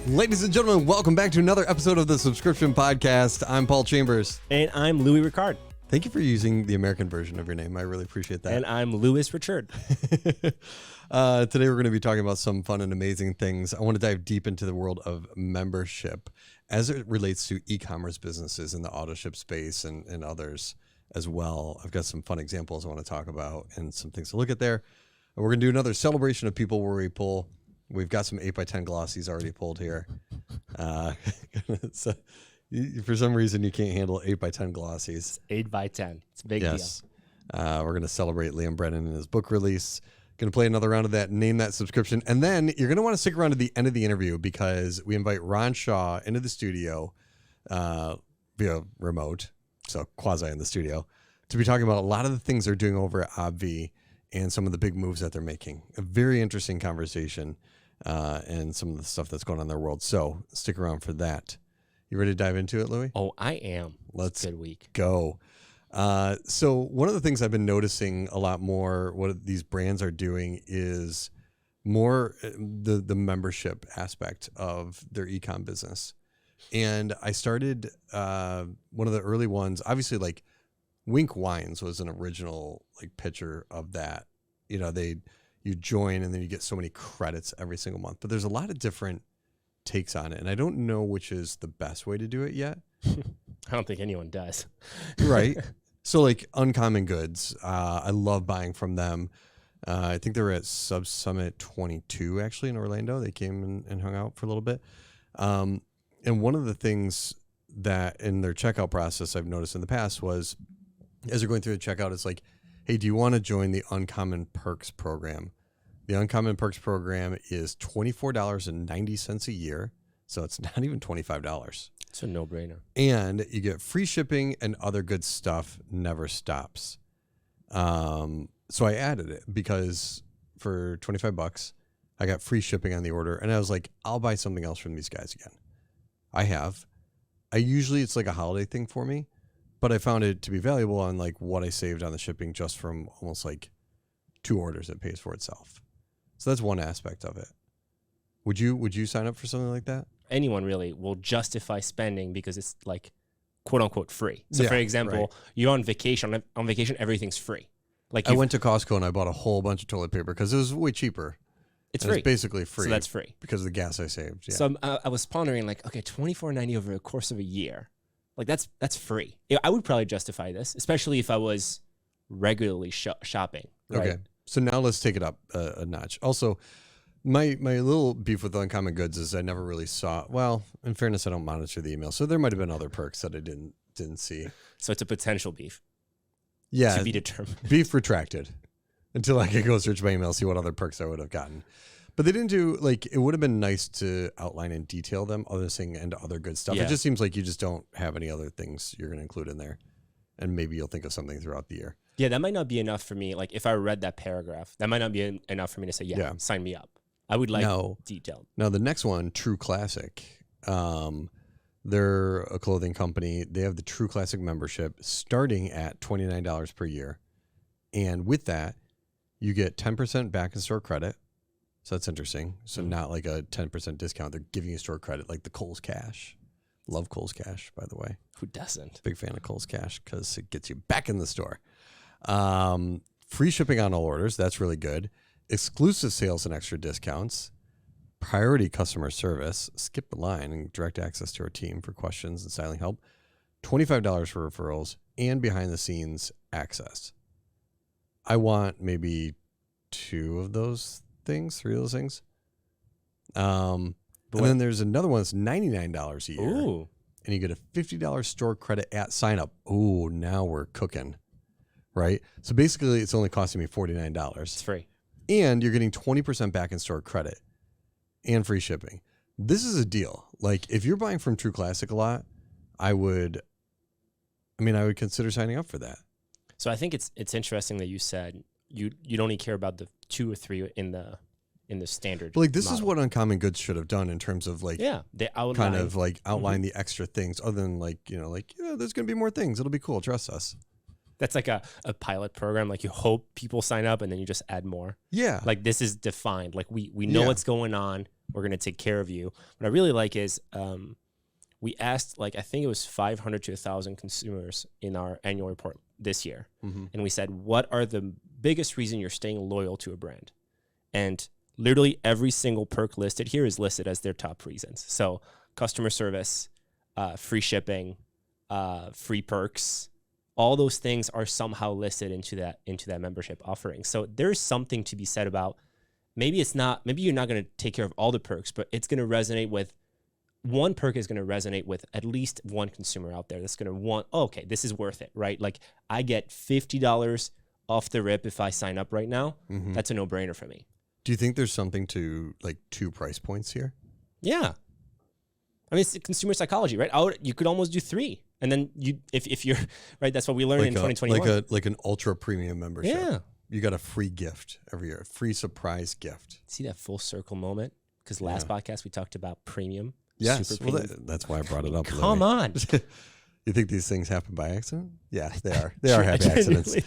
Ladies and gentlemen, welcome back to another episode of the Subscription Podcast. I'm Paul Chambers. And I'm Louis Ricard. Thank you for using the American version of your name. I really appreciate that. And I'm Louis Richard. Today we're going to be talking about some fun and amazing things. I want to dive deep into the world of membership as it relates to e-commerce businesses in the auto ship space and others as well. I've got some fun examples I want to talk about and some things to look at there. And we're going to do another celebration of people where we pull. We've got some 8x10 glossies already pulled here. So for some reason, you can't handle 8x10 glossies. It's 8x10. It's a big deal. We're going to celebrate Liam Brennan and his book release. Going to play another round of that, name that subscription. And then you're going to want to stick around to the end of the interview because we invite Ron Shah into the studio via remote, so quasi in the studio, to be talking about a lot of the things they're doing over at Obvi and some of the big moves that they're making. A very interesting conversation and some of the stuff that's going on in their world. So stick around for that. You ready to dive into it, Louis? Oh, I am. Let's good week. Go. So one of the things I've been noticing a lot more, what these brands are doing is more the membership aspect of their e-com business. And I started one of the early ones, obviously like Wink Wines was an original like picture of that. You know, you join and then you get so many credits every single month, but there's a lot of different takes on it. And I don't know which is the best way to do it yet. I don't think anyone does. Right. So like Uncommon Goods, I love buying from them. I think they were at SubSummit 22 actually in Orlando. They came and hung out for a little bit. And one of the things that in their checkout process I've noticed in the past was as you're going through the checkout, it's like, hey, do you want to join the Uncommon Perks program? The Uncommon Perks program is $24.90 a year. So it's not even $25. It's a no-brainer. And you get free shipping and other good stuff never stops. So I added it because for $25, I got free shipping on the order. And I was like, I'll buy something else from these guys again. It's like a holiday thing for me, but I found it to be valuable on like what I saved on the shipping just from almost like 2 orders it pays for itself. So that's one aspect of it. Would you sign up for something like that? Anyone really will justify spending because it's like quote unquote free. So for example, right. You're on vacation. On vacation, everything's free. Like I went to Costco and I bought a whole bunch of toilet paper because it was way cheaper. It's free. It's basically free. So that's free. Because of the gas I saved. Yeah. So I was pondering like, okay, $24.90 over the course of a year. Like that's free. I would probably justify this, especially if I was regularly shopping. Right? Okay. So now let's take it up a notch. Also, my little beef with Uncommon Goods is I never really saw. Well, in fairness, I don't monitor the email, so there might have been other perks that I didn't see. So it's a potential beef. Yeah, to be determined. Beef retracted until I could go search my email, see what other perks I would have gotten. But they didn't do like it would have been nice to outline and detail them, other thing and other good stuff. Yeah. It just seems like you just don't have any other things you're going to include in there, and maybe you'll think of something throughout the year. Yeah, that might not be enough for me. Like if I read that paragraph, that might not be enough for me to say, yeah. Sign me up. I would like detailed. Now the next one, True Classic. They're a clothing company. They have the True Classic membership starting at $29 per year. And with that, you get 10% back in store credit. So that's interesting. So not like a 10% discount. They're giving you store credit like the Kohl's Cash. Love Kohl's Cash, by the way. Who doesn't? Big fan of Kohl's Cash because it gets you back in the store. Free shipping on all orders. That's really good. Exclusive sales and extra discounts. Priority customer service. Skip the line and direct access to our team for questions and styling help. $25 for referrals and behind the scenes access. I want maybe 2 of those things, 3 of those things. And then there's another one that's $99 a year. Ooh. And you get a $50 store credit at sign up. Ooh, now we're cooking. Right? So basically it's only costing me $49. It's free. And you're getting 20% back in store credit and free shipping. This is a deal. Like if you're buying from True Classic a lot, I would consider signing up for that. So I think it's interesting that you said you'd only care about the 2 or 3 in the standard. But like this model. is what Uncommon Goods should have done in terms of like they outline, kind of like outline the extra things other than there's going to be more things. It'll be cool. Trust us. That's like a pilot program. Like you hope people sign up and then you just add more. Yeah. Like this is defined. Like we know what's going on. We're going to take care of you. What I really like is we asked, like, I think it was 500 to 1,000 consumers in our annual report this year. And we said, what are the biggest reason you're staying loyal to a brand? And literally every single perk listed here is listed as their top reasons. So customer service, free shipping, free perks, all those things are somehow listed into that membership offering. So there's something to be said about maybe you're not going to take care of all the perks, but it's going to resonate with one perk is going to resonate with at least one consumer out there that's going to want, oh, okay, this is worth it, right? Like I get $50 off the rip if I sign up right now. That's a no-brainer for me. Do you think there's something to like 2 price points here? Yeah. I mean, it's consumer psychology, right? You could almost do 3. And then if you're, right, that's what we learned in 2021. Like an ultra premium membership. Yeah. You got a free gift every year, a free surprise gift. See that full circle moment? Because last podcast we talked about premium. Yes. Super Well, premium. that's why I brought it up. Come on. You think these things happen by accident? Yeah, they are. They are happy accidents.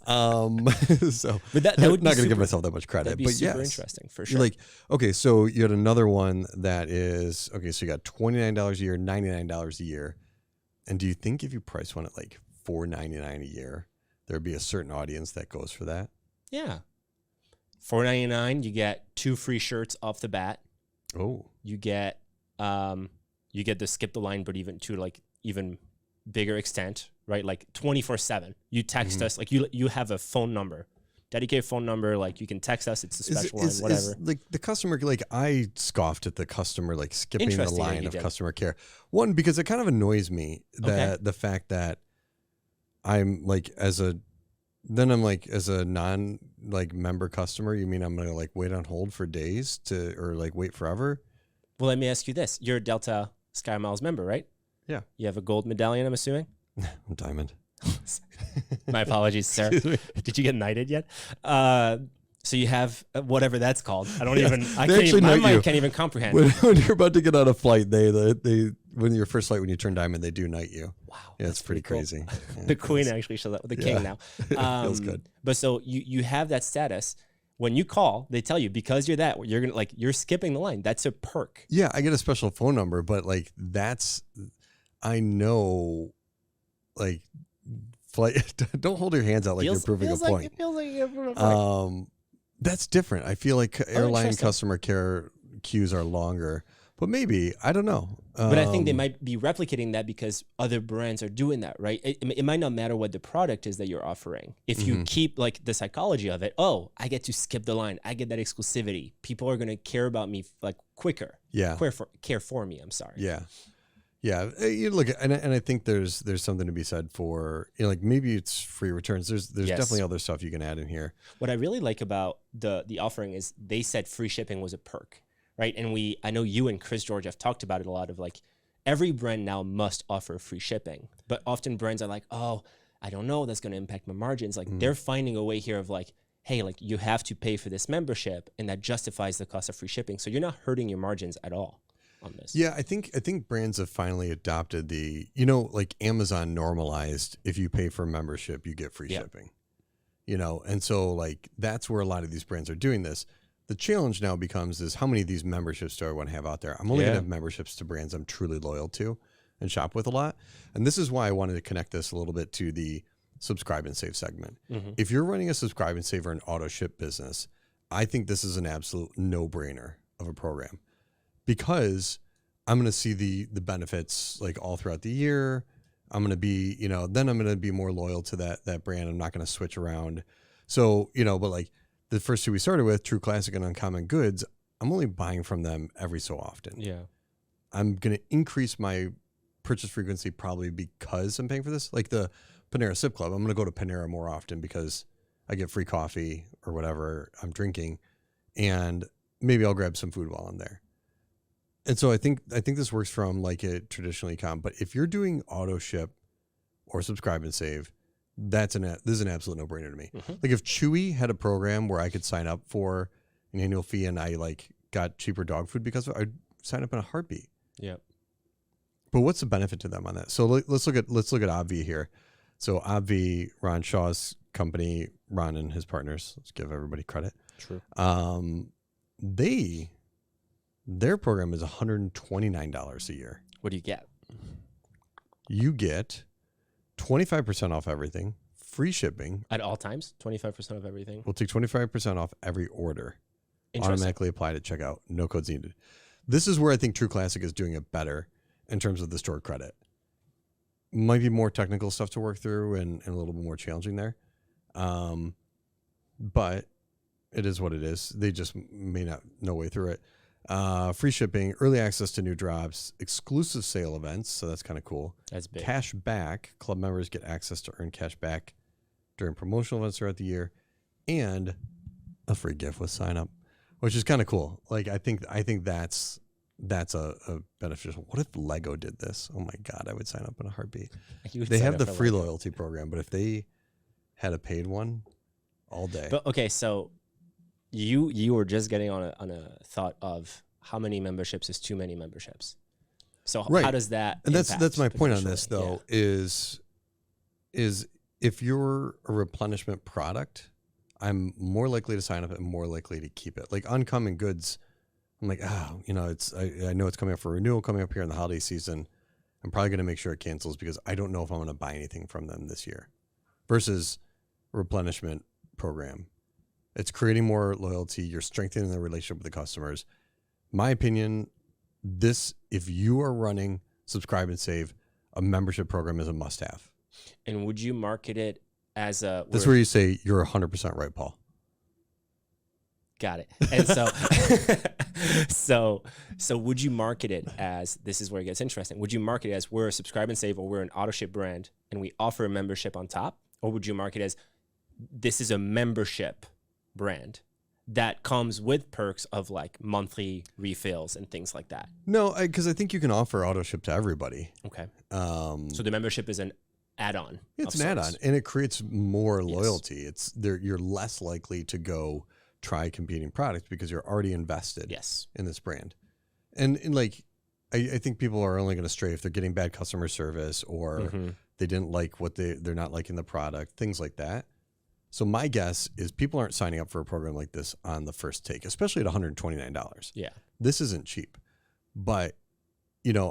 So but that I'm would not going to give myself that much credit. That'd be but super yes, interesting for sure. you're like, okay, so you had another one that is, okay, so you got $29 a year, $99 a year. And do you think if you price one at like $4.99 a year, there'd be a certain audience that goes for that? Yeah. $4.99, you get 2 free shirts off the bat. Oh. You get the skip the line, but even bigger extent, right? Like 24/7. You text us, like you have a phone number, dedicated phone number. Like you can text us. It's a special line, whatever. Like the customer, like I scoffed at the customer, like skipping the Interesting that line you of did. customer care. One, because it kind of annoys me that the fact that I'm like as a non like member customer, you mean I'm gonna like wait on hold for days or like wait forever? Well, let me ask you this: you're a Delta Sky Miles member, right? Yeah. You have a gold medallion, I'm assuming. I'm diamond. My apologies, sir. Did you get knighted yet? So you have whatever that's called. I don't even. My mind can't even comprehend. When you're about to get on a flight, they when your first flight, when you turn diamond, they do knight you. Wow, yeah, it's pretty cool. crazy. Yeah, The queen actually shows up with the king now. Feels good. But so you have that status. When you call, they tell you because you're that you're gonna you're skipping the line. That's a perk. Yeah, I get a special phone number, but like I know, like flight. Don't hold your hands out like you're proving a point. It feels like you're proving a point. That's different. I feel like airline customer care queues are longer, but maybe I don't know. But I think they might be replicating that because other brands are doing that, right? It might not matter what the product is that you're offering. If you keep like the psychology of it, oh, I get to skip the line. I get that exclusivity. People are going to care about me like quicker. Yeah. Care for me. I'm sorry. Yeah. Yeah. You look, and I think there's something to be said for, like maybe it's free returns. There's definitely other stuff you can add in here. What I really like about the offering is they said free shipping was a perk. Right. And I know you and Chris George have talked about it a lot of like every brand now must offer free shipping, but often brands are like, oh, I don't know, that's going to impact my margins. Like they're finding a way here of like, hey, like you have to pay for this membership and that justifies the cost of free shipping. So you're not hurting your margins at all on this. Yeah. I think brands have finally adopted like Amazon normalized if you pay for a membership, you get free shipping, and so like that's where a lot of these brands are doing this. The challenge now becomes is how many of these memberships do I want to have out there? I'm only going to have memberships to brands I'm truly loyal to and shop with a lot. And this is why I wanted to connect this a little bit to the subscribe and save segment. If you're running a subscribe and save or an auto ship business, I think this is an absolute no-brainer of a program because I'm going to see the benefits like all throughout the year. I'm going to be, then I'm going to be more loyal to that brand. I'm not going to switch around. So, but like, the first 2 we started with, True Classic and Uncommon Goods, I'm only buying from them every so often. Yeah. I'm going to increase my purchase frequency probably because I'm paying for this. Like the Panera Sip Club, I'm going to go to Panera more often because I get free coffee or whatever I'm drinking, and maybe I'll grab some food while I'm there. And so I think this works from like a traditional e-com, but if you're doing auto ship or subscribe and save, this is an absolute no-brainer to me. Like if Chewy had a program where I could sign up for an annual fee and I like got cheaper dog food because of it, I'd sign up in a heartbeat. Yeah. But what's the benefit to them on that? So let's look at Obvi here. So Obvi, Ron Shah's company, Ron and his partners, let's give everybody credit. True. They Their program is $129 a year. What do you get? You get 25% off everything, free shipping. At all times? 25% of everything? We'll take 25% off every order. Automatically applied at checkout. No codes needed. This is where I think True Classic is doing it better in terms of the store credit. Might be more technical stuff to work through and a little bit more challenging there. But it is what it is. They just may not know way through it. Free shipping, early access to new drops, exclusive sale events. So that's kind of cool. That's big. Cash back. Club members get access to earn cash back during promotional events throughout the year, and a free gift with sign up, which is kind of cool. Like I think that's a beneficial. What if Lego did this? Oh my God, I would sign up in a heartbeat. They have the free loyalty program, but if they had a paid one, all day. But okay, so you were just getting on a thought of how many memberships is too many memberships. So how does that? And that's my point on this though, is if you're a replenishment product, I'm more likely to sign up and more likely to keep it. Like uncommon goods, I'm like, it's I know it's coming up for renewal coming up here in the holiday season. I'm probably going to make sure it cancels because I don't know if I'm going to buy anything from them this year. Versus replenishment program. It's creating more loyalty. You're strengthening the relationship with the customers. My opinion, if you are running Subscribe and Save, a membership program is a must-have. And would you market it as a... That's where you say you're 100% right, Paul. Got it. And so would you market it as, this is where it gets interesting, would you market it as we're a Subscribe and Save or we're an auto-ship brand and we offer a membership on top? Or would you market it as this is a membership brand that comes with perks of like monthly refills and things like that? No, because I think you can offer auto ship to everybody. Okay. So the membership is an add-on. It's an add-on, and it creates more loyalty. Yes. You're less likely to go try competing products because you're already invested in this brand. And like, I think people are only going to stray if they're getting bad customer service or they didn't like what they're not liking the product, things like that. So my guess is people aren't signing up for a program like this on the first take, especially at $129. Yeah. This isn't cheap. But,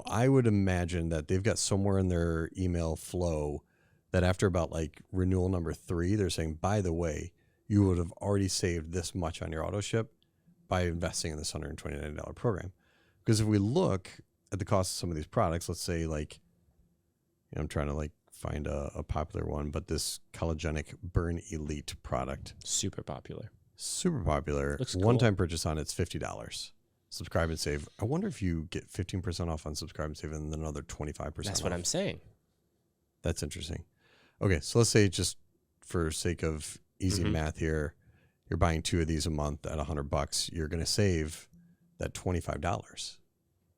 I would imagine that they've got somewhere in their email flow that after about like renewal number 3, they're saying, by the way, you would have already saved this much on your auto ship by investing in this $129 program. Because if we look at the cost of some of these products, let's say like, I'm trying to like find a popular one, but this Collagenic Burn Elite product. Super popular. Looks cool. One-time purchase on it's $50. Subscribe and Save. I wonder if you get 15% off on Subscribe and Save and then another 25% That's off. what I'm saying. That's interesting. Okay, so let's say just for sake of easy math here, you're buying 2 of these a month at $100. You're going to save that $25.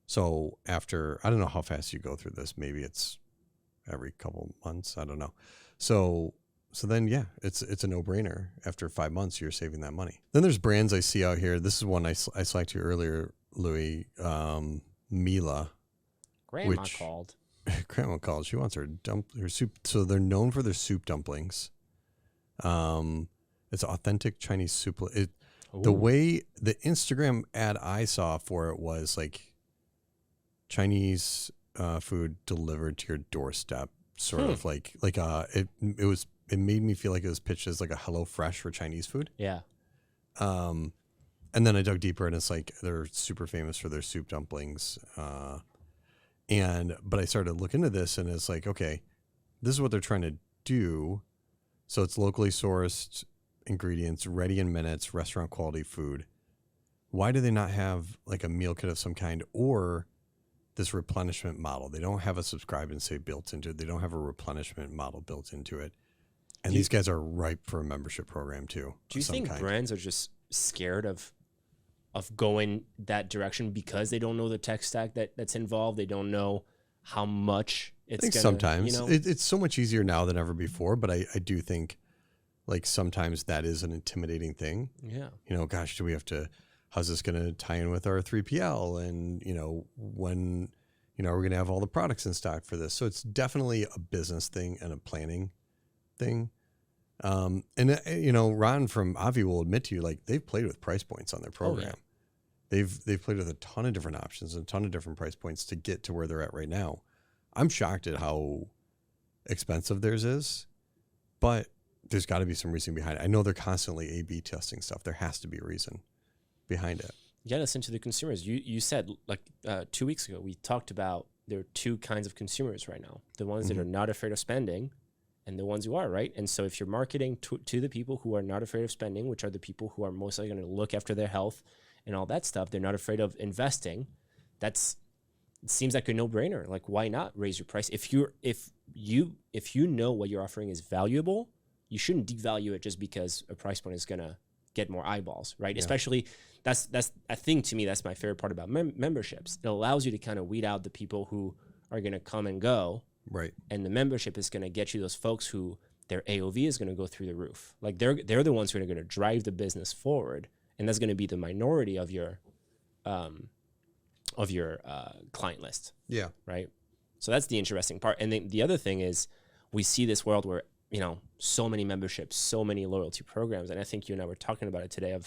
So after, I don't know how fast you go through this. Maybe it's every couple months. I don't know. So then, yeah, it's a no-brainer. After 5 months, you're saving that money. Then there's brands I see out here. This is one I selected you earlier, Louis. Mila. Grandma called. Grandma called. She wants her soup. So they're known for their soup dumplings. It's authentic Chinese soup. The way the Instagram ad I saw for it was like Chinese food delivered to your doorstep, sort of like it made me feel like it was pitched as like a HelloFresh for Chinese food. Yeah. And then I dug deeper and it's like they're super famous for their soup dumplings. But I started to look into this and it's like, okay, this is what they're trying to do. So it's locally sourced ingredients, ready in minutes, restaurant quality food. Why do they not have like a meal kit of some kind or this replenishment model? They don't have a Subscribe and Save built into it. They don't have a replenishment model built into it. And these guys are ripe for a membership program too. Do you think brands are just scared of going that direction because they don't know the tech stack that's involved? They don't know how much it's going to... Sometimes. It's so much easier now than ever before, but I do think like sometimes that is an intimidating thing. Yeah. Gosh, do we have to... How's this going to tie in with our 3PL? And, when, are we going to have all the products in stock for this? So it's definitely a business thing and a planning thing. Ron from Avi will admit to you, like they've played with price points on their program. they've played with a ton of different options and a ton of different price points to get to where they're at right now. I'm shocked at how expensive theirs is, but there's got to be some reason behind it. I know they're constantly A/B testing stuff. There has to be a reason behind it. You got to listen to the consumers. You said, like 2 weeks ago, we talked about there are two kinds of consumers right now. The ones that are not afraid of spending and the ones who are, right? And so if you're marketing to the people who are not afraid of spending, which are the people who are mostly going to look after their health and all that stuff, they're not afraid of investing. It seems like a no-brainer. Like, why not raise your price? If you know what you're offering is valuable, you shouldn't devalue it just because a price point is going to get more eyeballs, right? Yeah. Especially that's I think, to me, that's my favorite part about memberships. It allows you to kind of weed out the people who are going to come and go, right? And the membership is going to get you those folks who their AOV is going to go through the roof. Like, they're the ones who are going to drive the business forward, and that's going to be the minority of your client list. Yeah. Right. So that's the interesting part. And then the other thing is, we see this world where, so many memberships, so many loyalty programs. And I think you and I were talking about it today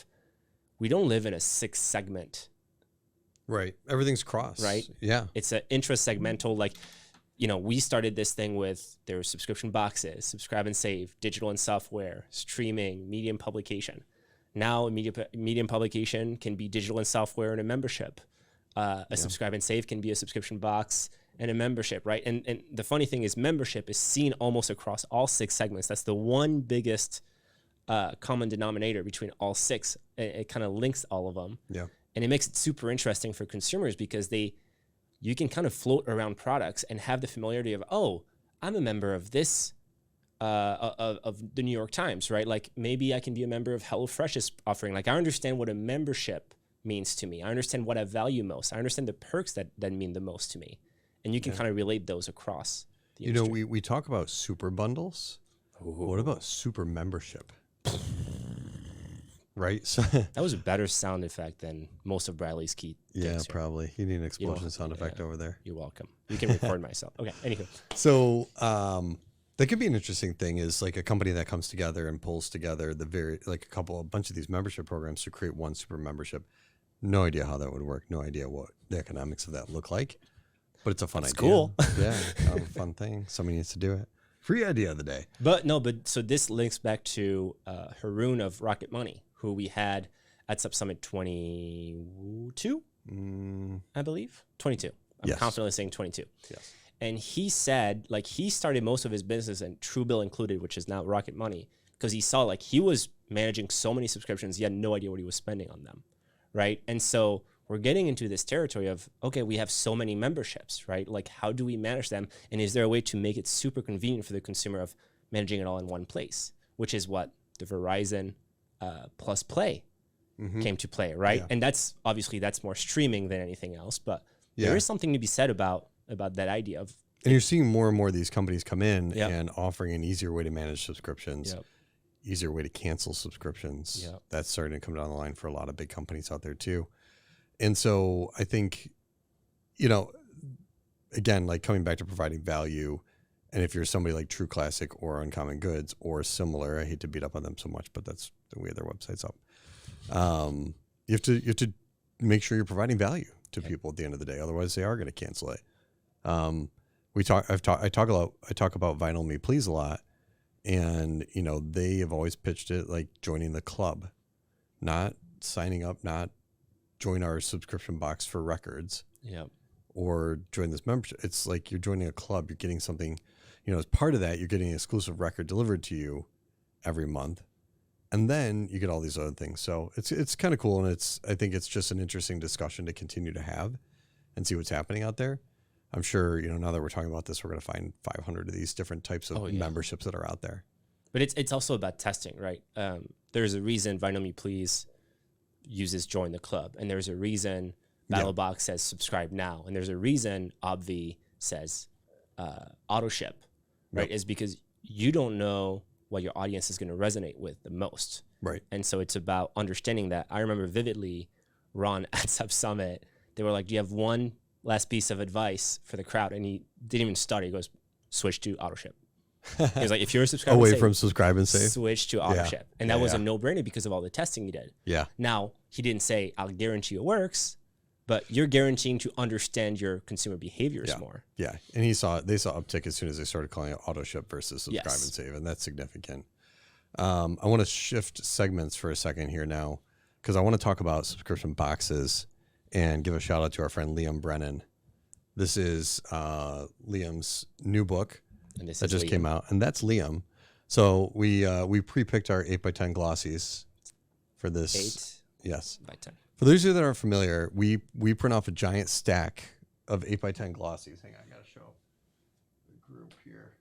we don't live in a 6 segment. Right. Everything's cross. Right. Yeah. It's an intra-segmental, like, we started this thing with, there were subscription boxes, subscribe and save, digital and software, streaming, medium publication. Now medium publication can be digital and software and a membership. Subscribe and save can be a subscription box and a membership, right? And the funny thing is, membership is seen almost across all 6 segments. That's the one biggest common denominator between all 6. It kind of links all of them. Yeah. And it makes it super interesting for consumers because you can kind of float around products and have the familiarity of, oh, I'm a member of this, of the New York Times, right? Like, maybe I can be a member of HelloFresh's offering. Like, I understand what a membership means to me. I understand what I value most. I understand the perks that mean the most to me. And you can kind of relate those across the industry. We talk about super bundles. Ooh. What about super membership? Right? So that was a better sound effect than most of Bradley's key. Yeah, probably. You need an explosion sound effect over there. You're welcome. You can record myself. Okay, anywho. So that could be an interesting thing, is like a company that comes together and pulls together a bunch of these membership programs to create one super membership. No idea how that would work. No idea what the economics of that look like. But it's a fun idea. It's cool. Yeah, a fun thing. Somebody needs to do it. Free idea of the day. But so this links back to Harhut of Rocket Money, who we had at SubSummit 22, I believe. 22. I'm confidently saying 22. Yes. And he said, like, he started most of his business, and Truebill included, which is now Rocket Money, because he saw, like, he was managing so many subscriptions, he had no idea what he was spending on them, right? And so we're getting into this territory of, okay, we have so many memberships, right? Like, how do we manage them? And is there a way to make it super convenient for the consumer of managing it all in one place, which is what the Verizon Plus Play came to play, right? Yeah. And that's more streaming than anything else, but there is something to be said about that idea of. And you're seeing more and more of these companies come in and offering an easier way to manage subscriptions, easier way to cancel subscriptions. Yep. That's starting to come down the line for a lot of big companies out there too. And so I think, again, like coming back to providing value, and if you're somebody like True Classic or Uncommon Goods or similar, I hate to beat up on them so much, but that's the way their website's up. You have to make sure you're providing value to people at the end of the day. Otherwise, they are going to cancel it. I talk about Vinyl Me Please a lot, and they have always pitched it like joining the club, not signing up, not join our subscription box for records, or join this membership. It's like you're joining a club. You're getting something, as part of that, you're getting an exclusive record delivered to you every month, and then you get all these other things. So it's kind of cool, and I think it's just an interesting discussion to continue to have and see what's happening out there. I'm sure, now that we're talking about this, we're going to find 500 of these different types of memberships that are out there. But it's also about testing, right? There's a reason Vinyl Me Please uses join the club, and there's a reason BattleBox says subscribe now, and there's a reason Obvi says auto ship, right? Is because you don't know what your audience is going to resonate with the most, right? And so it's about understanding that. I remember vividly, Ron at SubSummit, they were like, "Do you have one last piece of advice for the crowd?" And he didn't even stutter. He goes, "Switch to auto ship." He was like, "If you're a subscriber, from subscribe and save, switch to auto ship," and that was a no-brainer because of all the testing he did. Yeah. Now he didn't say, I'll guarantee it works, but you're guaranteeing to understand your consumer behaviors more. Yeah. And they saw uptick as soon as they started calling it auto ship versus subscribe and save. And that's significant. I want to shift segments for a second here now, because I want to talk about subscription boxes and give a shout out to our friend Liam Brennan. This is Liam's new book that just came out, and that's Liam. So we pre-picked our 8x10 glossies for this. 8 Yes. by 10. For those of you that aren't familiar, we print off a giant stack of 8x10 glossies. Hang on, I gotta show the group here.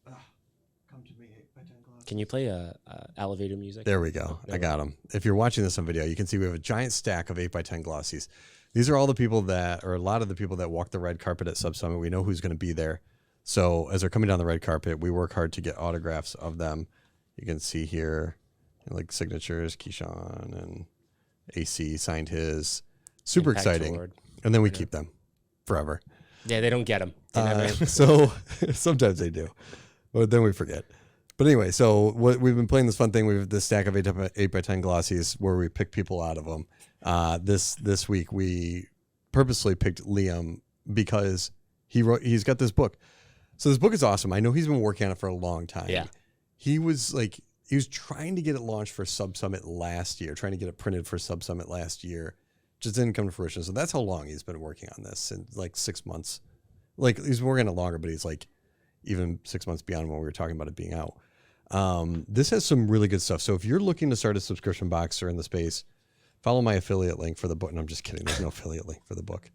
Come to me, 8x10 glossies. Can you play elevator music? There we go. I got them. If you're watching this on video, you can see we have a giant stack of 8x10 glossies. These are all the people or a lot of the people that walk the red carpet at SubSummit. We know who's going to be there. So as they're coming down the red carpet, we work hard to get autographs of them. You can see here, like signatures, Keyshawn and AC signed his. Super Impact exciting. Award. And then we keep them forever. Yeah, they don't get them. So sometimes they do, but then we forget. But anyway, so we've been playing this fun thing. We have this stack of 8x10 glossies where we pick people out of them. This week we purposely picked Liam because he's got this book. So this book is awesome. I know he's been working on it for a long time. Yeah. He was trying to get it launched for SubSummit last year, trying to get it printed for SubSummit last year. Just didn't come to fruition. So that's how long he's been working on this, in like 6 months. Like he's been working on it longer, but he's like even 6 months beyond when we were talking about it being out. This has some really good stuff. So if you're looking to start a subscription box or in the space, follow my affiliate link for the book. No, I'm just kidding. There's no affiliate link for the book.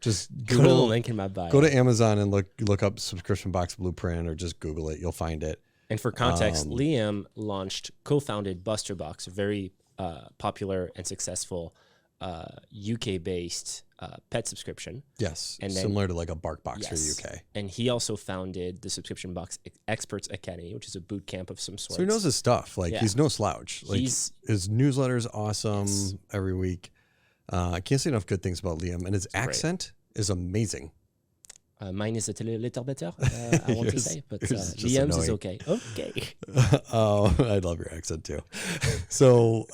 Just Google the link in my bio. Go to Amazon and look up subscription box blueprint, or just Google it. You'll find it. And for context, Liam co-founded Buster Box, a very popular and successful UK-based pet subscription. Yes, and then, similar to like a Bark Box for the UK. And he also founded the Subscription Box Experts Academy, which is a boot camp of some sort. So he knows his stuff. Like he's no slouch. Like his newsletter is awesome every week. I can't say enough good things about Liam, and his accent is amazing. Mine is a little better, I want to say, but Liam's is okay. Okay. Oh, I love your accent too. So,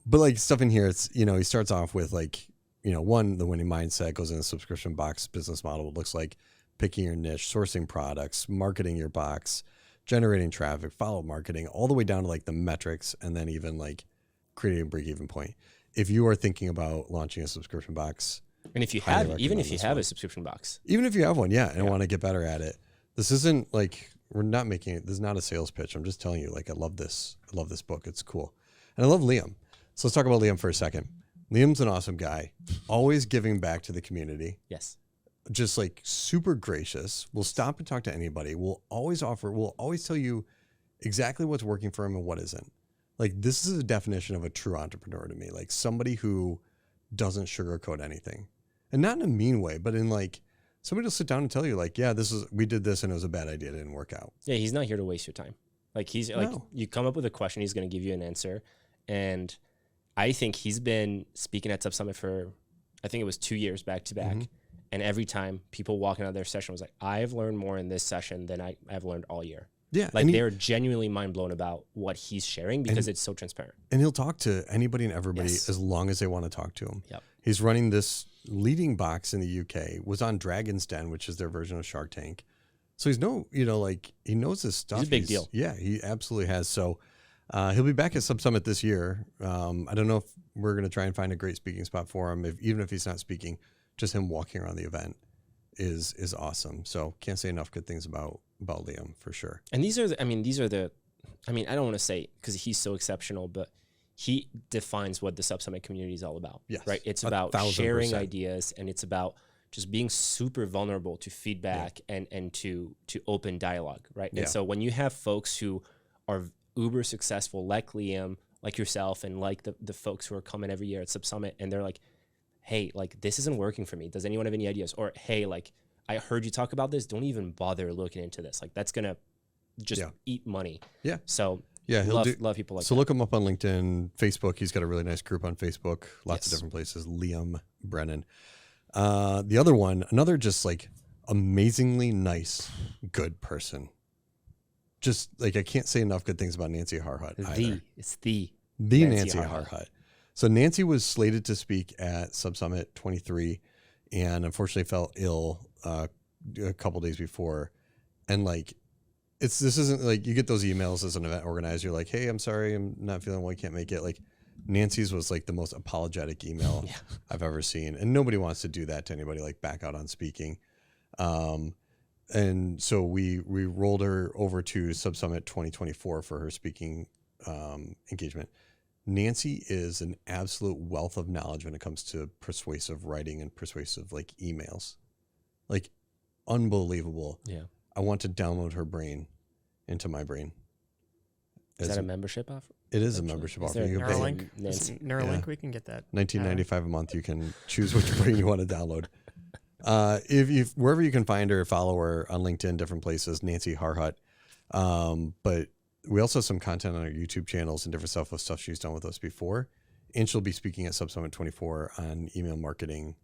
but like stuff in here, it's, he starts off with like, one, the winning mindset goes into subscription box business model. It looks like picking your niche, sourcing products, marketing your box, generating traffic, follow marketing, all the way down to like the metrics, and then even like creating a break-even point. If you are thinking about launching a subscription box, and if you have, even if you have a subscription box, even if you have one, and want to get better at it, this isn't like, we're not making it. This is not a sales pitch. I'm just telling you, like, I love this. I love this book. It's cool. And I love Liam. So let's talk about Liam for a second. Liam's an awesome guy, always giving back to the community. Yes. Just like super gracious. We'll stop and talk to anybody. We'll always tell you exactly what's working for him and what isn't. Like, this is a definition of a true entrepreneur to me. Like somebody who doesn't sugarcoat anything, and not in a mean way, but in like, somebody will sit down and tell you like, yeah, we did this and it was a bad idea. It didn't work out. Yeah. He's not here to waste your time. Like like you come up with a question, he's going to give you an answer. And I think he's been speaking at SubSummit for, I think it was 2 years back to back. And every time people walking out of their session was like, I've learned more in this session than I've learned all year. Yeah. Like they're genuinely mind blown about what he's sharing because it's so transparent. And he'll talk to anybody and everybody as long as they want to talk to him. Yep. He's running this leading box in the UK, was on Dragon's Den, which is their version of Shark Tank. So he's he knows his stuff. He's a big deal. Yeah, he absolutely has. So he'll be back at SubSummit this year. I don't know if we're going to try and find a great speaking spot for him. Even if he's not speaking, just him walking around the event is awesome. So can't say enough good things about Liam for sure. And I don't want to say because he's so exceptional, but he defines what the SubSummit community is all about. Yes, right. It's about sharing ideas, and it's about just being super vulnerable to feedback and to open dialogue. Right. And so when you have folks who are uber successful, like Liam, like yourself, and like the folks who are coming every year at SubSummit, and they're like, hey, like this isn't working for me. Does anyone have any ideas? Or hey, like I heard you talk about this. Don't even bother looking into this. Like that's gonna just eat money. Yeah. So love people like that. So look him up on LinkedIn, Facebook. He's got a really nice group on Facebook. Lots of different places. Liam Brennan. The other one, another just like amazingly nice, good person. Just like I can't say enough good things about Nancy Harhut. It's the Nancy Harhut. So Nancy was slated to speak at SubSummit 23 and unfortunately fell ill a couple days before. And like, this isn't like you get those emails as an event organizer. You're like, hey, I'm sorry, I'm not feeling well, I can't make it. Like Nancy's was like the most apologetic email I've ever seen. And nobody wants to do that to anybody, like back out on speaking. And so we rolled her over to SubSummit 2024 for her speaking engagement. Nancy is an absolute wealth of knowledge when it comes to persuasive writing and persuasive like emails. Like unbelievable. Yeah. I want to download her brain into my brain. Is that a membership offer? It is a membership offer. You can pay Neuralink, we can get that. $19.95 a month. You can choose which brain you want to download. If wherever you can find her, follow her on LinkedIn, different places, Nancy Harhut. But we also have some content on our YouTube channels and different stuff with stuff she's done with us before. And she'll be speaking at SubSummit 24 on email marketing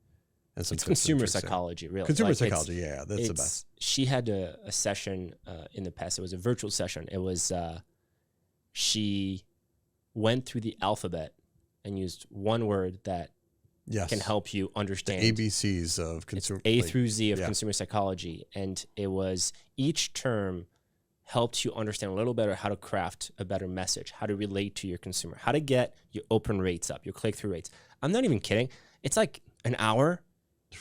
and some it's consumer psychology, really. Consumer psychology, yeah, that's the best. She had a session in the past. It was a virtual session. It was she went through the alphabet and used one word that can help you understand the ABCs of consumer A through Z of consumer psychology. And it was each term helped you understand a little better how to craft a better message, how to relate to your consumer, how to get your open rates up, your click-through rates. I'm not even kidding. It's like an hour.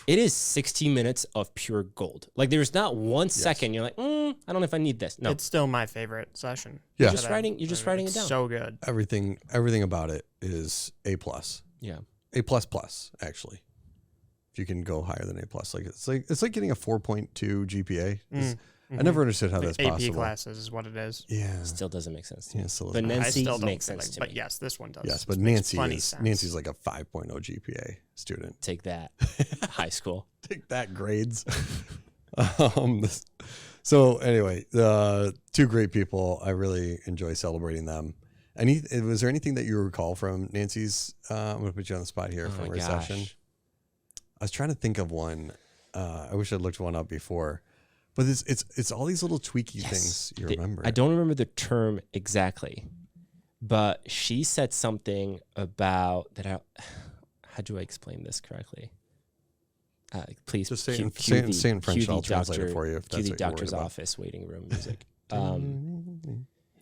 It is 60 minutes of pure gold. Like there's not one second you're like, I don't know if I need this. No, it's still my favorite session. Yeah, you're just writing it down. So good. Everything about it is A+. Yeah. A++, actually. If you can go higher than A+, it's like getting a 4.2 GPA. I never understood how that's AP possible. classes is what it is. Yeah, still doesn't make sense to me. Still but Nancy still makes sense to me. But yes, this one does. Yes, but Nancy's like a 5.0 GPA student. Take that, high school. Take that, grades. So anyway, two great people. I really enjoy celebrating them. Was there anything that you recall from Nancy's? I'm going to put you on the spot here from her session. I was trying to think of one. I wish I'd looked one up before. But it's all these little tweaky things you remember. I don't remember the term exactly, but she said something about that. How do I explain this correctly? Please just say it in French. I'll translate it for you. If that's the what you're doctor's worried about. office waiting room music.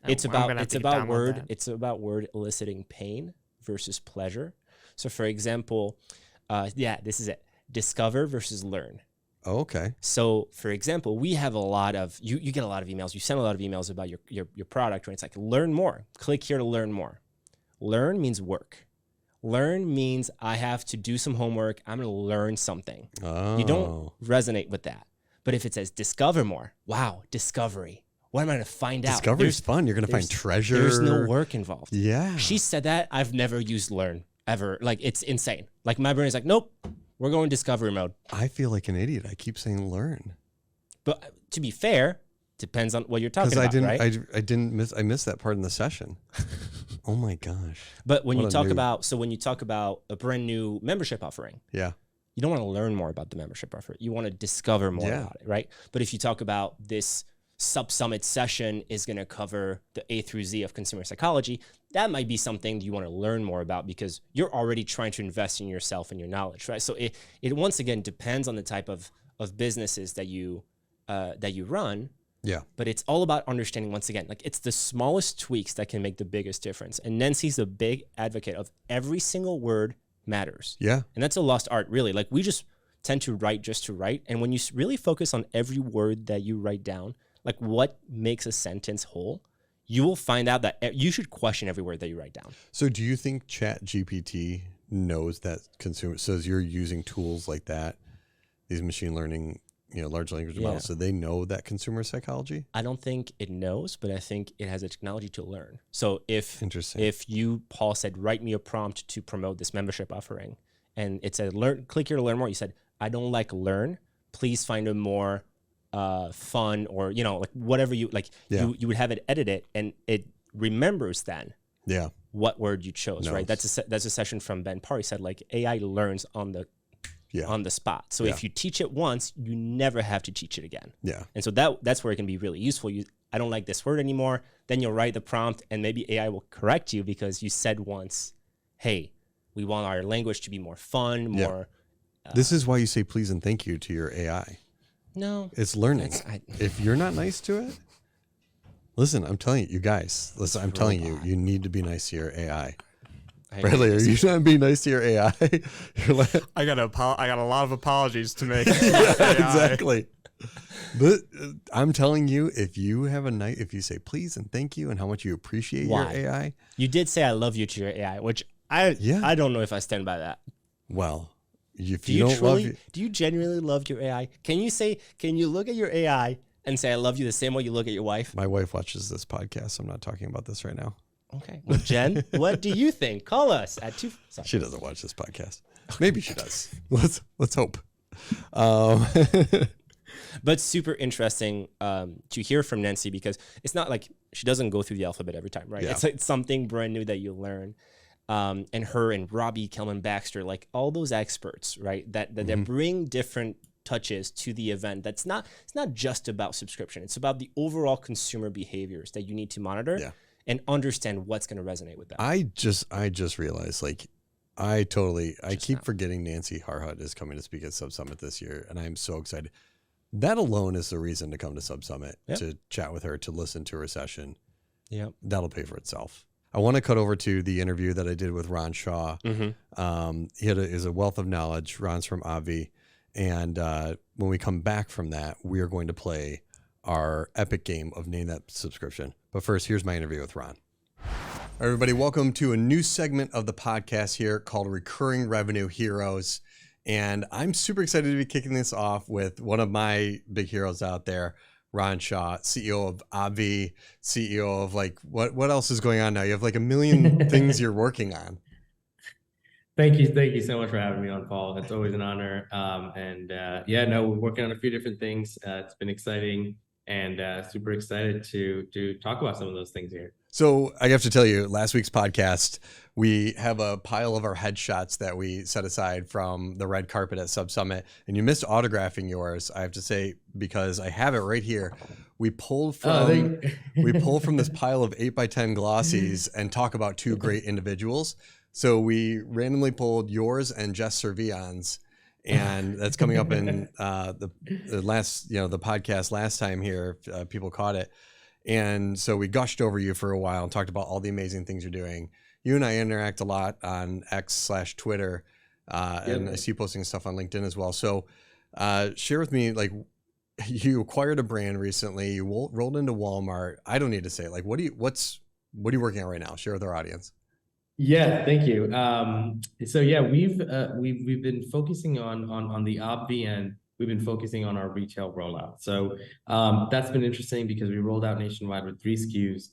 It's about word eliciting pain versus pleasure. So, for example, this is it. Discover versus learn. Oh, okay. So, for example, we have a lot of you get a lot of emails. You send a lot of emails about your product, right? It's like learn more. Click here to learn more. Learn means work. Learn means I have to do some homework. I'm going to learn something. Oh. You don't resonate with that. But if it says discover more, wow, discovery. What am I going to find out? Discovery's fun. You're going to find treasure. There's no work involved. Yeah. She said that. I've never used learn ever. Like, it's insane. Like, my brain is like, nope. We're going discovery mode. I feel like an idiot. I keep saying learn. But to be fair, depends on what you're talking about, right? I missed that part in the session. Oh my gosh. But when you talk about a brand new membership offering, you don't want to learn more about the membership offer. You want to discover more about it, right? But if you talk about this SubSummit session is going to cover the A through Z of consumer psychology, that might be something you want to learn more about because you're already trying to invest in yourself and your knowledge, right? So it once again depends on the type of businesses that you run. Yeah. But it's all about understanding, once again, like it's the smallest tweaks that can make the biggest difference. And Nancy's a big advocate of every single word matters. Yeah. And that's a lost art, really. Like we just tend to write just to write. And when you really focus on every word that you write down, like what makes a sentence whole, you will find out that you should question every word that you write down. So do you think ChatGPT knows that says you're using tools like that, these machine learning, large language models, so they know that consumer psychology? I don't think it knows, but I think it has a technology to learn. So if you, Paul, said, write me a prompt to promote this membership offering, and it said, click here to learn more. You said, I don't like learn. Please find a more fun or, like whatever you like, you would have it edit it and it remembers then what word you chose, right? That's a session from Ben Parr. He said like AI learns on the spot. So if you teach it once, you never have to teach it again. Yeah. And so that's where it can be really useful. I don't like this word anymore. Then you'll write the prompt and maybe AI will correct you because you said once, hey, We want our language to be more fun, more. This is why you say please and thank you to your AI. No, it's learning. If you're not nice to it, listen, I'm telling you guys, listen, I'm telling you, you need to be nice to your AI. Bradley, are you not being nice to your AI? You're like, I got a lot of apologies to make. yeah, exactly. But I'm telling you, if you have a night, if you say please and thank you and how much you appreciate your AI. You did say I love you to your AI, which I don't know if I stand by that. Well, if you don't love you, do you genuinely love your AI? Can you look at your AI and say I love you the same way you look at your wife? My wife watches this podcast, so I'm not talking about this right now. Okay. Well, Jen, what do you think? Call us at 2. Sorry. She doesn't watch this podcast. Maybe she does. Let's hope. But super interesting to hear from Nancy, because it's not like she doesn't go through the alphabet every time, right? Yeah. It's something brand new that you learn. And her and Robbie Kelman-Baxter, like all those experts, right? That bring different touches to the event. It's not just about subscription. It's about the overall consumer behaviors that you need to monitor and understand what's going to resonate with them. I just realized, like, I keep forgetting Nancy Harhut is coming to speak at SubSummit this year, and I'm so excited. That alone is the reason to come to SubSummit, to chat with her, to listen to her session. Yeah, that'll pay for itself. I want to cut over to the interview that I did with Ron Shah. He is a wealth of knowledge. Ron's from Obvi. And when we come back from that, we are going to play our epic game of Name That Subscription. But first, here's my interview with Ron. Everybody, welcome to a new segment of the podcast here called Recurring Revenue Heroes. And I'm super excited to be kicking this off with one of my big heroes out there, Ron Shah, CEO of Obvi, CEO of, like, what else is going on now? You have like a million things you're working on. Thank you so much for having me on, Paul. It's always an honor. We're working on a few different things. It's been exciting, and super excited to talk about some of those things here. So I have to tell you, last week's podcast, we have a pile of our headshots that we set aside from the red carpet at SubSummit, and you missed autographing yours, I have to say, because I have it right here. We pulled from this pile of 8x10 glossies and talk about two great individuals. So we randomly pulled yours and Jess Servion's, and that's coming up in the last, the podcast last time here. People caught it. And so we gushed over you for a while and talked about all the amazing things you're doing. You and I interact a lot on X/Twitter, and I see you posting stuff on LinkedIn as well. So share with me, like, you acquired a brand recently, you rolled into Walmart. I don't need to say it. Like, what are you working on right now? Share with our audience. Yeah, thank you. We've been focusing on the Obvi, and we've been focusing on our retail rollout. So that's been interesting because we rolled out nationwide with 3 SKUs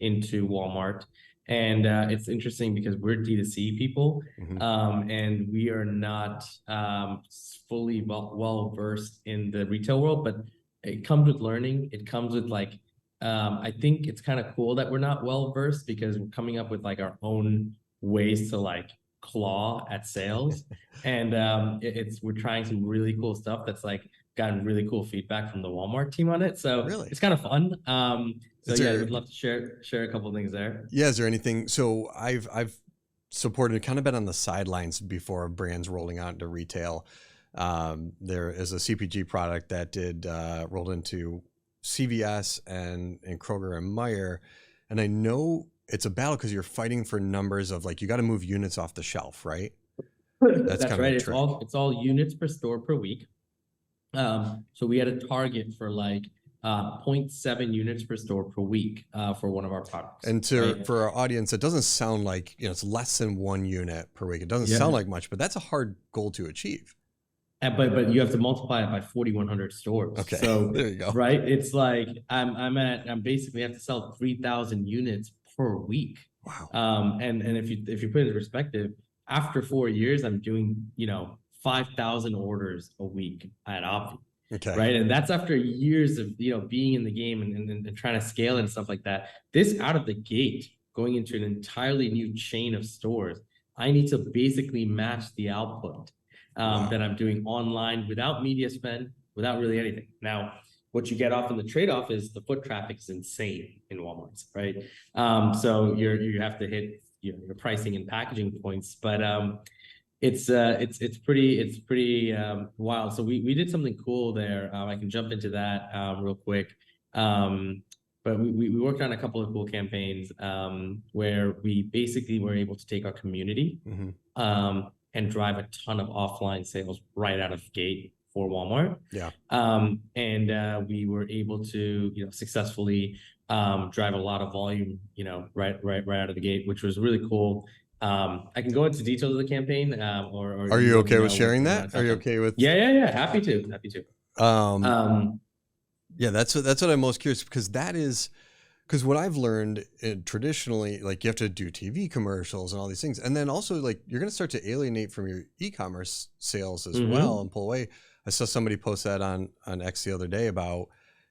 into Walmart. And it's interesting because we're D2C people, and we are not fully well versed in the retail world, but it comes with learning. It comes with, like, I think it's kind of cool that we're not well versed, because we're coming up with, like, our own ways to, like, claw at sales. And we're trying some really cool stuff that's, like, gotten really cool feedback from the Walmart team on it. So it's kind of fun. We'd love to share a couple of things there. Yeah, is there anything? So I've supported, kind of been on the sidelines before brands rolling out into retail. There is a CPG product that rolled into CVS and Kroger and Meijer, and I know it's a battle because you're fighting for numbers of, like, you got to move units off the shelf, right? That's kind right. It's all units per store per week. So we had a target for, like, 0.7 units per store per week for one of our products. And for our audience, it doesn't sound like, it's less than 1 unit per week. It doesn't sound like much, but that's a hard goal to achieve. But you have to multiply it by 4,100 stores. Okay, so there you go. Right, it's like I'm basically have to sell 3,000 units per week. Wow. And if you put it in perspective, after 4 years, I'm doing 5,000 orders a week at Obvi. Okay. Right, and that's after years of being in the game and trying to scale and stuff like that. This out of the gate, going into an entirely new chain of stores, I need to basically match the output that I'm doing online without media spend, without really anything. Now, what you get off in the trade-off is the foot traffic is insane in Walmart, right? So you have to hit your pricing and packaging points, but it's pretty wild. So we did something cool there. I can jump into that real quick. But we worked on a couple of cool campaigns where we basically were able to take our community and drive a ton of offline sales right out of the gate for Walmart. Yeah. And we were able to, successfully drive a lot of volume, right out of the gate, which was really cool. I can go into details of the campaign, or are you okay with sharing that? Are you okay with? Yeah. Happy to. Yeah, that's what I'm most curious, because because what I've learned traditionally, like you have to do TV commercials and all these things, and then also like you're going to start to alienate from your e-commerce sales as well and pull away. I saw somebody post that on X the other day about,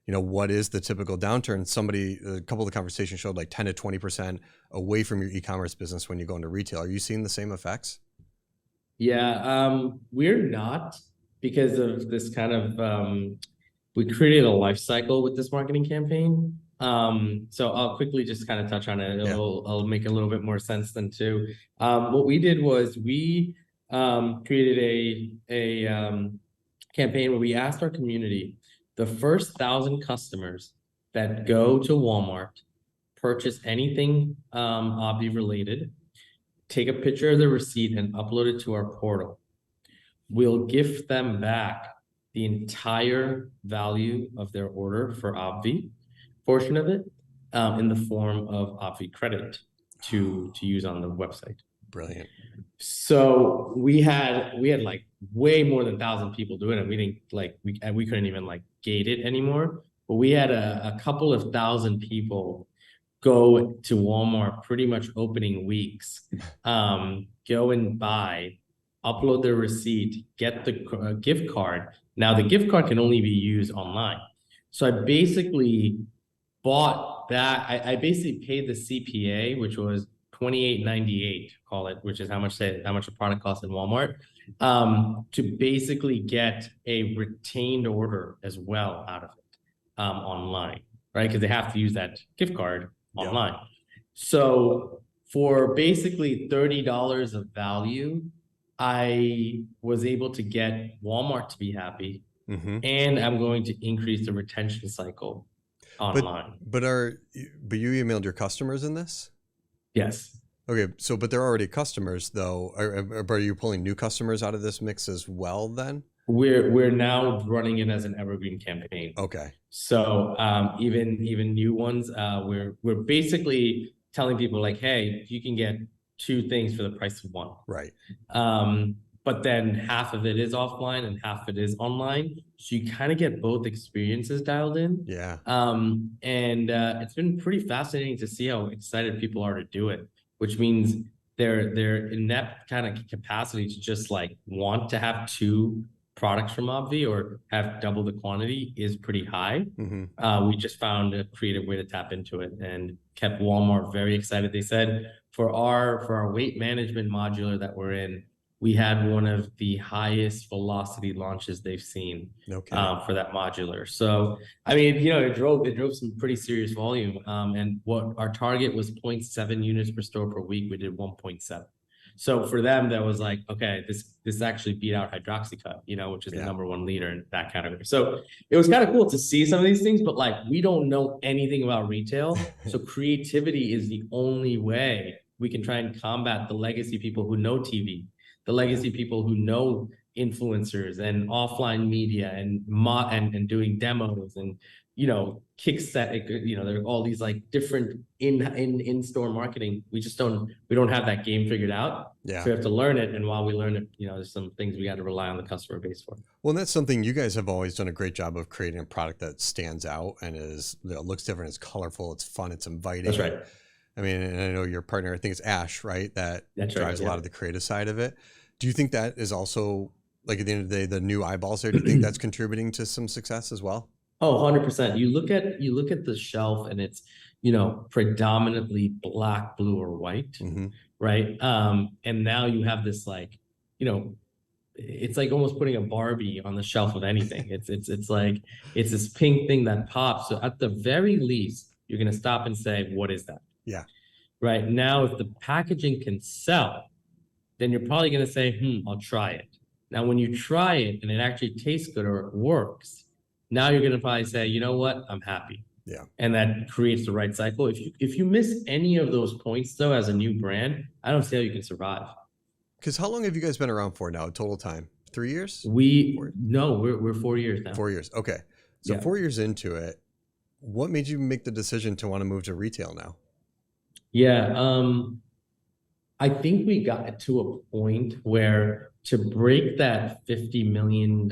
what is the typical downturn? A couple of the conversations showed like 10 to 20% away from your e-commerce business when you go into retail. Are you seeing the same effects? Yeah, we're not, because of this kind of, we created a life cycle with this marketing campaign. So I'll quickly just kind of touch on it. It'll make a little bit more sense than two. What we did was we created a campaign where we asked our community, the first 1,000 customers that go to Walmart, purchase anything Obvi related, take a picture of the receipt and upload it to our portal. We'll gift them back the entire value of their order for Obvi, portion of it, in the form of Obvi credit to use on the website. Brilliant. So we had like way more than 1,000 people doing it. We didn't we couldn't even like gate it anymore. But we had a couple of thousand people go to Walmart pretty much opening weeks, go and buy, upload their receipt, get the gift card. Now the gift card can only be used online. So I basically bought that. I basically paid the CPA, which was $28.98, call it, which is how much a product costs in Walmart, to basically get a retained order as well out of it online, right? Because they have to use that gift card online. So for basically $30 of value, I was able to get Walmart to be happy, and I'm going to increase the retention cycle online. But you emailed your customers in this? Yes. Okay, so but they're already customers though. Are you pulling new customers out of this mix as well then? We're now running it as an evergreen campaign. Okay. So even new ones, we're basically telling people like, hey, you can get 2 things for the price of 1. Right. But then half of it is offline and half of it is online. So you kind of get both experiences dialed in. Yeah. And it's been pretty fascinating to see how excited people are to do it, which means they're in that kind of capacity to just like want to have 2 products from Obvi or have double the quantity is pretty high. We just found a creative way to tap into it and kept Walmart very excited. They said for our weight management modular that we're in, we had one of the highest velocity launches they've seen for that modular. So, I mean, it drove some pretty serious volume. And what our target was 0.7 units per store per week, we did 1.7. So for them, that was like, okay, this actually beat out Hydroxycut, which is the #1 leader in that category. So it was kind of cool to see some of these things, but like, we don't know anything about retail. So creativity is the only way we can try and combat the legacy people who know TV, the legacy people who know influencers and offline media and doing demos and, kickset, there are all these like different in-store marketing. We don't have that game figured out. Yeah. So we have to learn it. And while we learn it, there's some things we got to rely on the customer base for. Well, and that's something you guys have always done a great job of creating a product that stands out and looks different. It's colorful. It's fun. It's inviting. That's right. I mean, and I know your partner, I think it's Ash, right? That That's drives right, a lot of the creative side of it. Do you think that is also, like at the end of the day, the new eyeballs there? Do you think that's contributing to some success as well? Oh, 100%. You look at the shelf and it's, predominantly black, blue, or white, right? And now you have this like, it's like almost putting a Barbie on the shelf of anything. It's like, it's this pink thing that pops. So at the very least, you're going to stop and say, what is that? Yeah. right? Now, if the packaging can sell, then you're probably going to say, I'll try it. Now, when you try it and it actually tastes good or it works, now you're going to probably say, you know what, I'm happy. Yeah. And that creates the right cycle. If you miss any of those points, though, as a new brand, I don't see how you can survive. Because how long have you guys been around for now? Total time? 3 years? We're 4 years now. 4 years. Okay. So Yeah. 4 years into it, what made you make the decision to want to move to retail now? Yeah. I think we got to a point where to break that $50 million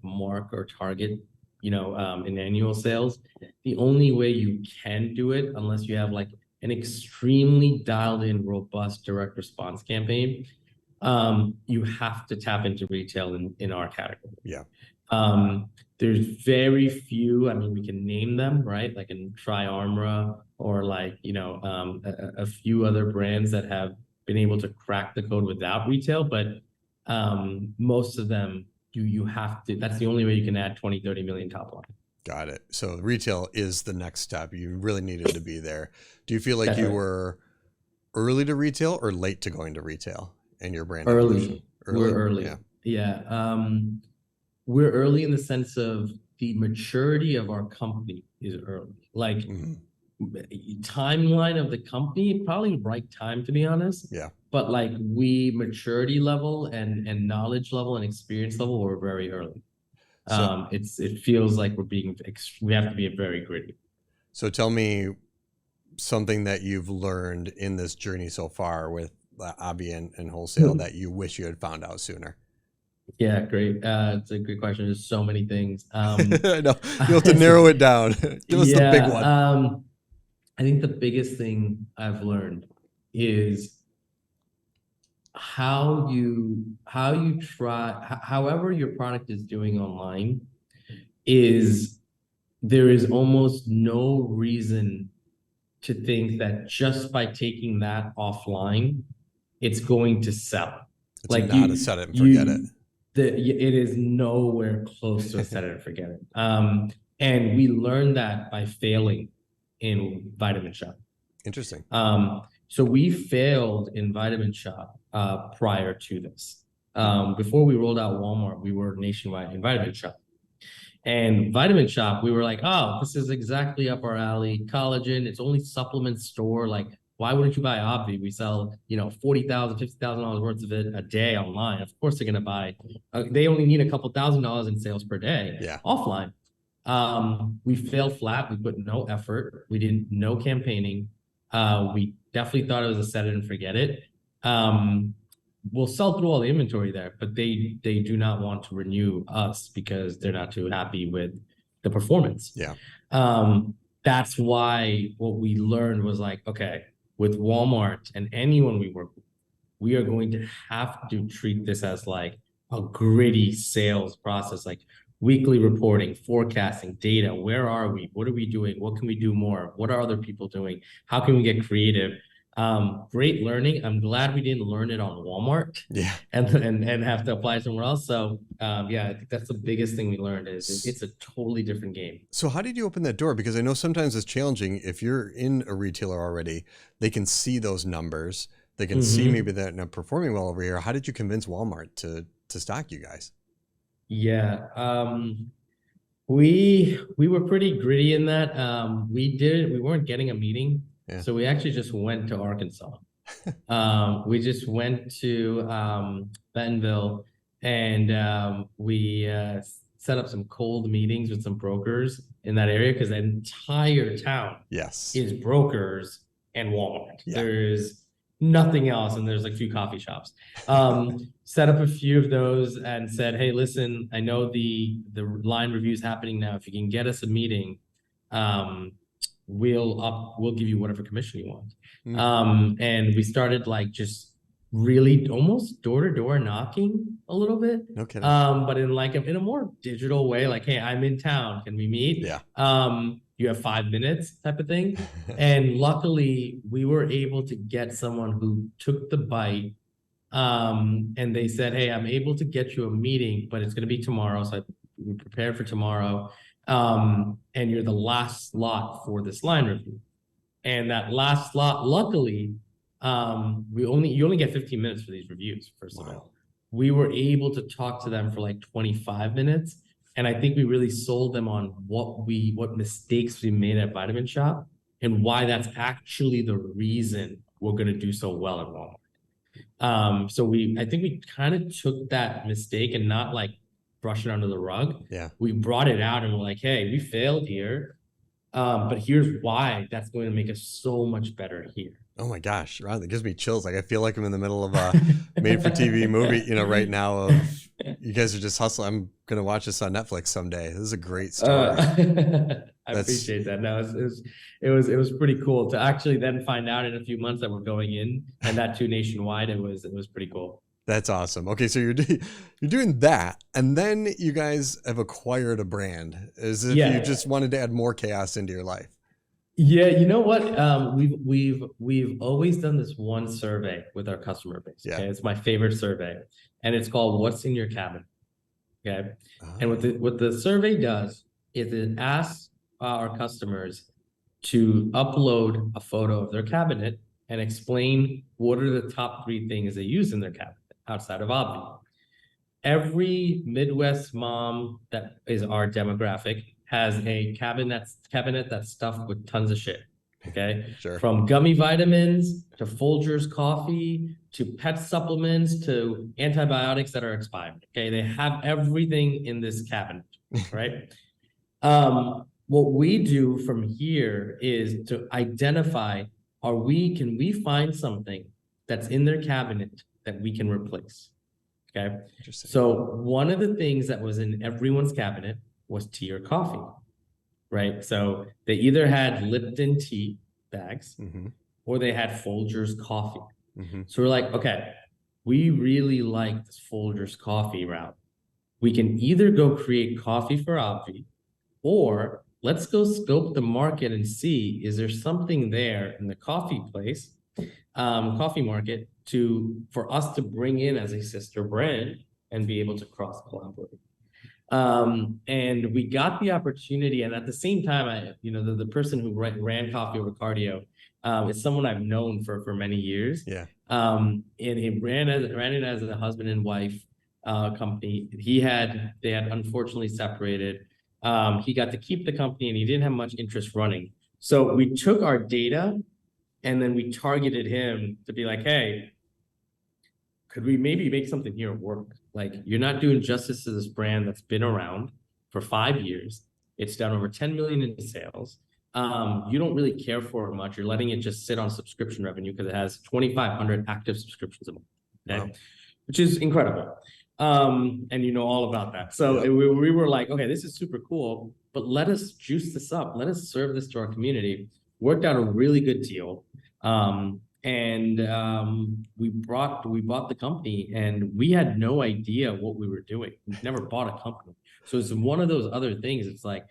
mark or target, in annual sales, the only way you can do it, unless you have like an extremely dialed in, robust direct response campaign, you have to tap into retail in our category. Yeah. There's very few, I mean, we can name them, right? Like in Tri-Armra or like, a few other brands that have been able to crack the code without retail, but most of them, you have to, that's the only way you can add 20, 30 million top line. Got it. So retail is the next step. You really needed to be there. Do you feel like That's you right. were early to retail or late to going to retail in your brand Early. evolution? We're early. Yeah. Yeah. We're early in the sense of the maturity of our company is early. Like timeline of the company, probably right time to be honest. Yeah. But like maturity level and knowledge level and experience level, we're very early. So, it feels like we have to be very gritty. So tell me something that you've learned in this journey so far with Abby and wholesale that you wish you had found out sooner. Yeah, great. It's a good question. There's so many things. I know you have to narrow it down. Give us the big one. I think the biggest thing I've learned is how you try, however your product is doing online, there is almost no reason to think that just by taking that offline, it's going to sell. It's like not a set it and forget it. It is nowhere close to a set it and forget it. And we learned that by failing in Vitamin Shop. Interesting. So we failed in Vitamin Shop prior to this. Before we rolled out Walmart, we were nationwide in Vitamin Shop. And Vitamin Shop, we were like, oh, this is exactly up our alley. Collagen, it's only supplement store. Like, why wouldn't you buy Obvi? We sell, $40,000, $50,000 worth of it a day online. Of course, they're gonna buy. They only need a couple $1,000s in sales per day. Yeah. Offline. We failed flat. We put no effort. We did no campaigning. We definitely thought it was a set it and forget it. We'll sell through all the inventory there, but they do not want to renew us because they're not too happy with the performance. Yeah. That's why what we learned was like, okay, with Walmart and anyone we work with, we are going to have to treat this as like a gritty sales process, like weekly reporting, forecasting, data. Where are we? What are we doing? What can we do more? What are other people doing? How can we get creative? Great learning. I'm glad we didn't learn it on Walmart. Yeah. And have to apply somewhere else. So yeah, I think that's the biggest thing we learned is it's a totally different game. So how did you open that door? Because I know sometimes it's challenging. If you're in a retailer already, they can see those numbers. They can see maybe that not performing well over here. How did you convince Walmart to stock you guys? Yeah. We were pretty gritty in that. We weren't getting a meeting. Yeah. So we actually just went to Arkansas. We just went to Bentonville and we set up some cold meetings with some brokers in that area because the entire town is brokers and Walmart. Yeah. There's nothing else, and there's like a few coffee shops. Set up a few of those and said, hey, listen, I know the line review is happening now. If you can get us a meeting, we'll give you whatever commission you want. And we started like just really almost door-to-door knocking a little bit. Okay. But in a more digital way, like, hey, I'm in town, can we meet? Yeah. You have 5 minutes type of thing. And luckily we were able to get someone who took the bite. And they said, hey, I'm able to get you a meeting, but it's going to be tomorrow. So we prepared for tomorrow. And you're the last slot for this line review. And that last slot, luckily, you only get 15 minutes for these reviews, first of all. We were able to talk to them for like 25 minutes. And I think we really sold them on what mistakes we made at Vitamin Shop and why that's actually the reason we're going to do so well at Walmart. So I think we kind of took that mistake and not like brush it under the rug. Yeah. We brought it out and we're like, hey, we failed here. But here's why that's going to make us so much better here. Oh my gosh, Ron, that gives me chills. Like I feel like I'm in the middle of a made-for-TV movie, right now. Of you guys are just hustling. I'm gonna watch this on Netflix someday. This is a great story. I appreciate that. No, it was pretty cool to actually then find out in a few months that we're going in, and that too nationwide. It was pretty cool. That's awesome. Okay, so you're doing that, and then you guys have acquired a brand. As if you just wanted to add more chaos into your life. Yeah, you know what? We've always done this one survey with our customer base. Okay? It's my favorite survey, and it's called "What's in Your Cabinet?" Okay, and what the survey does is it asks our customers to upload a photo of their cabinet and explain what are the top 3 things they use in their cabinet outside of Obvi. Every Midwest mom that is our demographic has a cabinet that's stuffed with tons of shit. Okay. Sure. From gummy vitamins to Folgers coffee to pet supplements to antibiotics that are expired. Okay. They have everything in this cabinet. Right. What we do from here is to identify, can we find something that's in their cabinet that we can replace? Okay. So one of the things that was in everyone's cabinet was tea or coffee, right? So they either had Lipton tea bags or they had Folgers coffee. So we're like, okay, we really like this Folgers coffee route. We can either go create coffee for Obvi, or let's go scope the market and see, is there something there in the coffee place, coffee market for us to bring in as a sister brand and be able to cross collaborate. And we got the opportunity, and at the same time, the person who ran Coffee Over Cardio is someone I've known for many years. Yeah. And he ran it as a husband and wife company. They had unfortunately separated. He got to keep the company, and he didn't have much interest running. So we took our data, and then we targeted him to be like, hey, could we maybe make something here work? Like, you're not doing justice to this brand that's been around for 5 years. It's done over 10 million in sales. You don't really care for it much. You're letting it just sit on subscription revenue because it has 2,500 active subscriptions a month, okay? Wow. Which is incredible. And you know all about that. So we were like, okay, this is super cool, but let us juice this up. Let us serve this to our community. Worked out a really good deal. We bought the company, and we had no idea what we were doing. We've never bought a company. So it's one of those other things. It's like,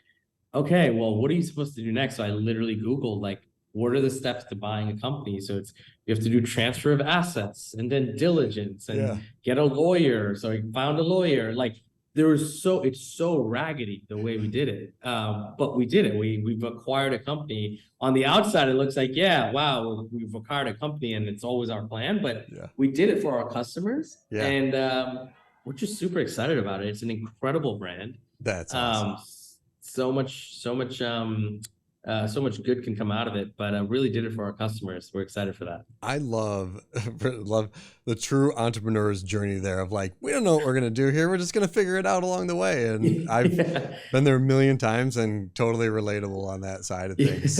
okay, well, what are you supposed to do next? So I literally Googled, like, what are the steps to buying a company? So you have to do transfer of assets and then diligence and get a lawyer. So I found a lawyer. Like, it's so raggedy the way we did it. But we did it. We've acquired a company. On the outside, it looks like, wow, we've acquired a company and it's always our plan, but we did it for our customers. Yeah. And we're just super excited about it. It's an incredible brand. That's awesome. So much good can come out of it, but I really did it for our customers. We're excited for that. I love the true entrepreneur's journey there of like, we don't know what we're going to do here. We're just going to figure it out along the way. And I've been there a million times and totally relatable on that side of things.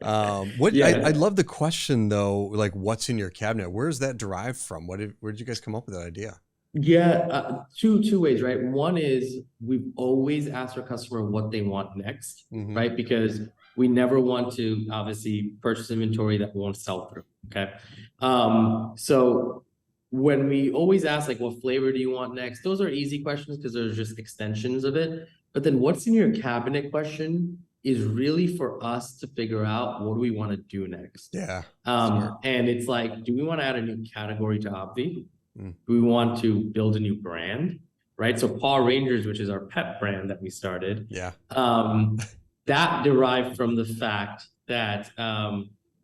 I love the question though, like, what's in your cabinet? Where's that derived from? Where did you guys come up with that idea? Yeah, two ways, right? One is we've always asked our customer what they want next, right? Because we never want to obviously purchase inventory that won't sell through, okay? So when we always ask, like, what flavor do you want next? Those are easy questions because they're just extensions of it. But then what's in your cabinet question is really for us to figure out what do we want to do next. Yeah. And it's like, do we want to add a new category to Obvi? Do we want to build a new brand, right? So Paw Rangers, which is our pet brand that we started, that derived from the fact that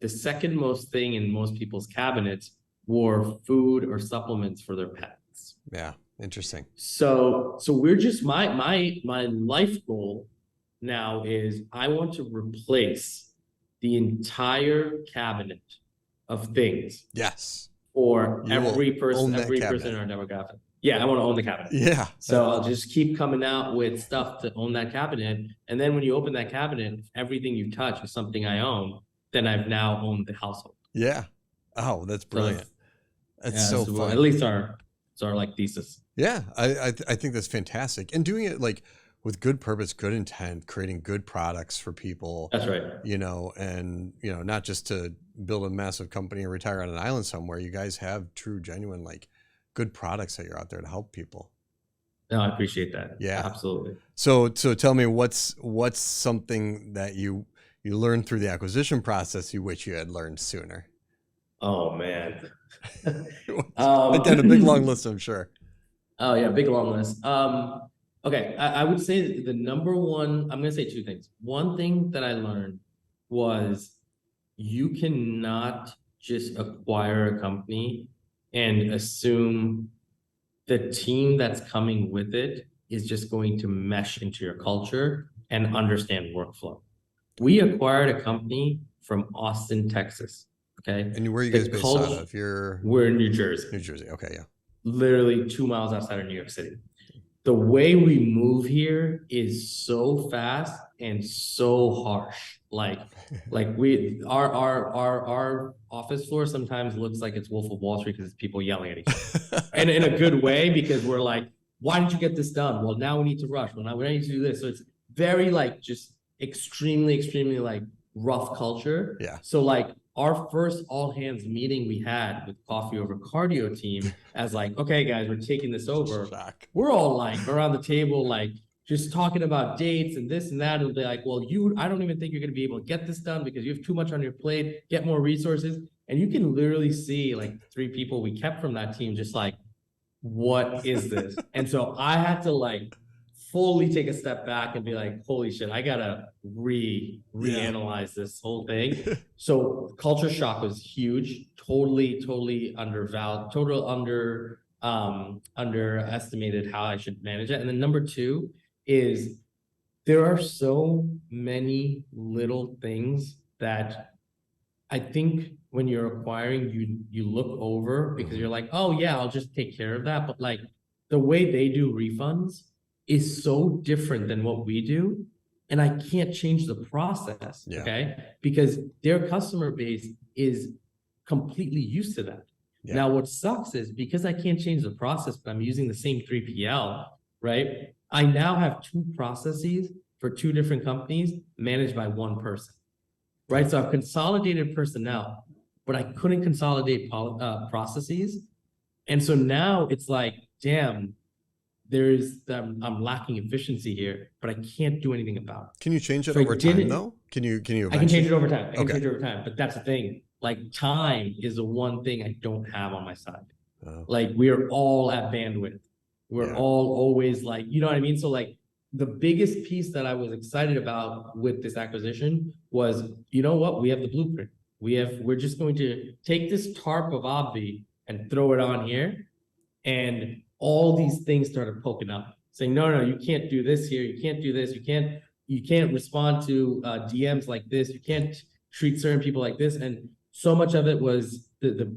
the second most thing in most people's cabinets were food or supplements for their pets. Yeah. Interesting. So we're just my life goal now is I want to replace the entire cabinet of things Yes. for You will every own person that in cabinet. our demographic. Yeah, I want to own the cabinet. Yeah. So I'll just keep coming out with stuff to own that cabinet. And then when you open that cabinet, if everything you touch is something I own, then I've now owned the household. Yeah. Oh, that's brilliant. That's so fun. At least it's our like thesis. Yeah, I think that's fantastic. And doing it like with good purpose, good intent, creating good products for people. That's right. You know, and not just to build a massive company and retire on an island somewhere. You guys have true, genuine, like good products that you're out there to help people. No, I appreciate that. Yeah, absolutely. So tell me what's something that you learned through the acquisition process you wish you had learned sooner. Oh man. Again, a big long list, I'm sure. Oh yeah, big long list. Okay, I would say the number one, I'm gonna say two things. One thing that I learned was you cannot just acquire a company and assume the team that's coming with it is just going to mesh into your culture and understand workflow. We acquired a company from Austin, Texas. Okay. And where are you guys based out of? We're in New Jersey. New Jersey. Okay, yeah. Literally 2 miles outside of New York City. The way we move here is so fast and so harsh. Like our office floor sometimes looks like it's Wolf of Wall Street because it's people yelling at each other. And in a good way, because we're like, why didn't you get this done? Well, now we need to rush. Well, now we need to do this. So it's very like just extremely like rough culture. Yeah. So like our first all hands meeting we had with Coffee Over Cardio team as like, okay, guys, we're taking this over. Shock. We're all like around the table, like just talking about dates and this and that. And they're like, well, I don't even think you're going to be able to get this done because you have too much on your plate, get more resources. And you can literally see like 3 people we kept from that team, just like, what is this? And so I had to like fully take a step back and be like, holy shit, I gotta reanalyze this whole thing. So culture shock was huge, totally underestimated how I should manage it. And then number 2 is there are so many little things that I think when you're acquiring, you look over because you're like, oh yeah, I'll just take care of that. But like the way they do refunds is so different than what we do. And I can't change the process, okay? Because their customer base is completely used to that. Yeah. Now, what sucks is because I can't change the process, but I'm using the same 3PL, right? I now have 2 processes for 2 different companies managed by 1 person, right? So I've consolidated personnel, but I couldn't consolidate processes. And so now it's like, damn, I'm lacking efficiency here, but I can't do anything about it. Can you change it over time though? Can you? I can change it over time. I can change it over time, but that's the thing. Like time is the one thing I don't have on my side. Oh. Like we're all at bandwidth. We're all always like, you know what I mean? So like the biggest piece that I was excited about with this acquisition was, you know what? We have the blueprint. We're just going to take this tarp of Obvi and throw it on here, and all these things started poking up, saying, no, you can't do this here. You can't do this. You can't respond to DMs like this. You can't treat certain people like this. And so much of it was the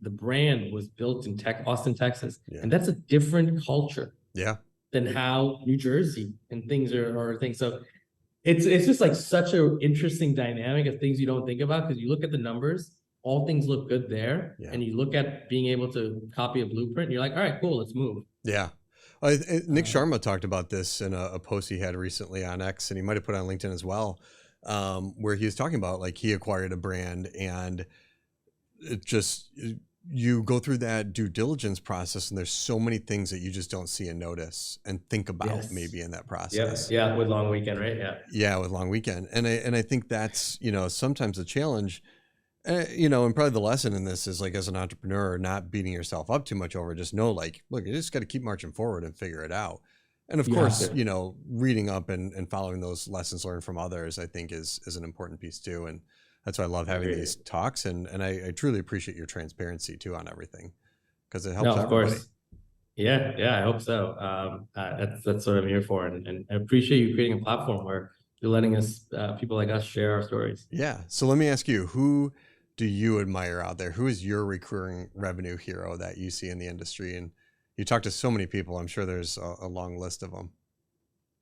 brand was built in Austin, Texas. Yeah. And that's a different culture than how New Jersey and things are things. So it's just like such an interesting dynamic of things you don't think about, because you look at the numbers, all things look good there. Yeah. And you look at being able to copy a blueprint and you're like, all right, cool, let's move. Yeah. Nick Sharma talked about this in a post he had recently on X, and he might've put it on LinkedIn as well, where he was talking about like he acquired a brand, and it just, you go through that due diligence process and there's so many things that you just don't see and notice and think about maybe in that process. Yeah. With long weekend, right? Yeah. With long weekend. And I think that's, sometimes the challenge, and probably the lesson in this is like, as an entrepreneur, not beating yourself up too much over it. Just know, like, look, you just got to keep marching forward and figure it out. And of course, reading up and following those lessons learned from others, I think is an important piece too. And that's why I love having Agreed. these talks. And I truly appreciate your transparency too on everything, because it helps No, of everybody. course. Yeah, I hope so. That's what I'm here for, and I appreciate you creating a platform where you're letting us, people like us, share our stories. Yeah. So let me ask you, who do you admire out there? Who is your recurring revenue hero that you see in the industry? And you talk to so many people. I'm sure there's a long list of them.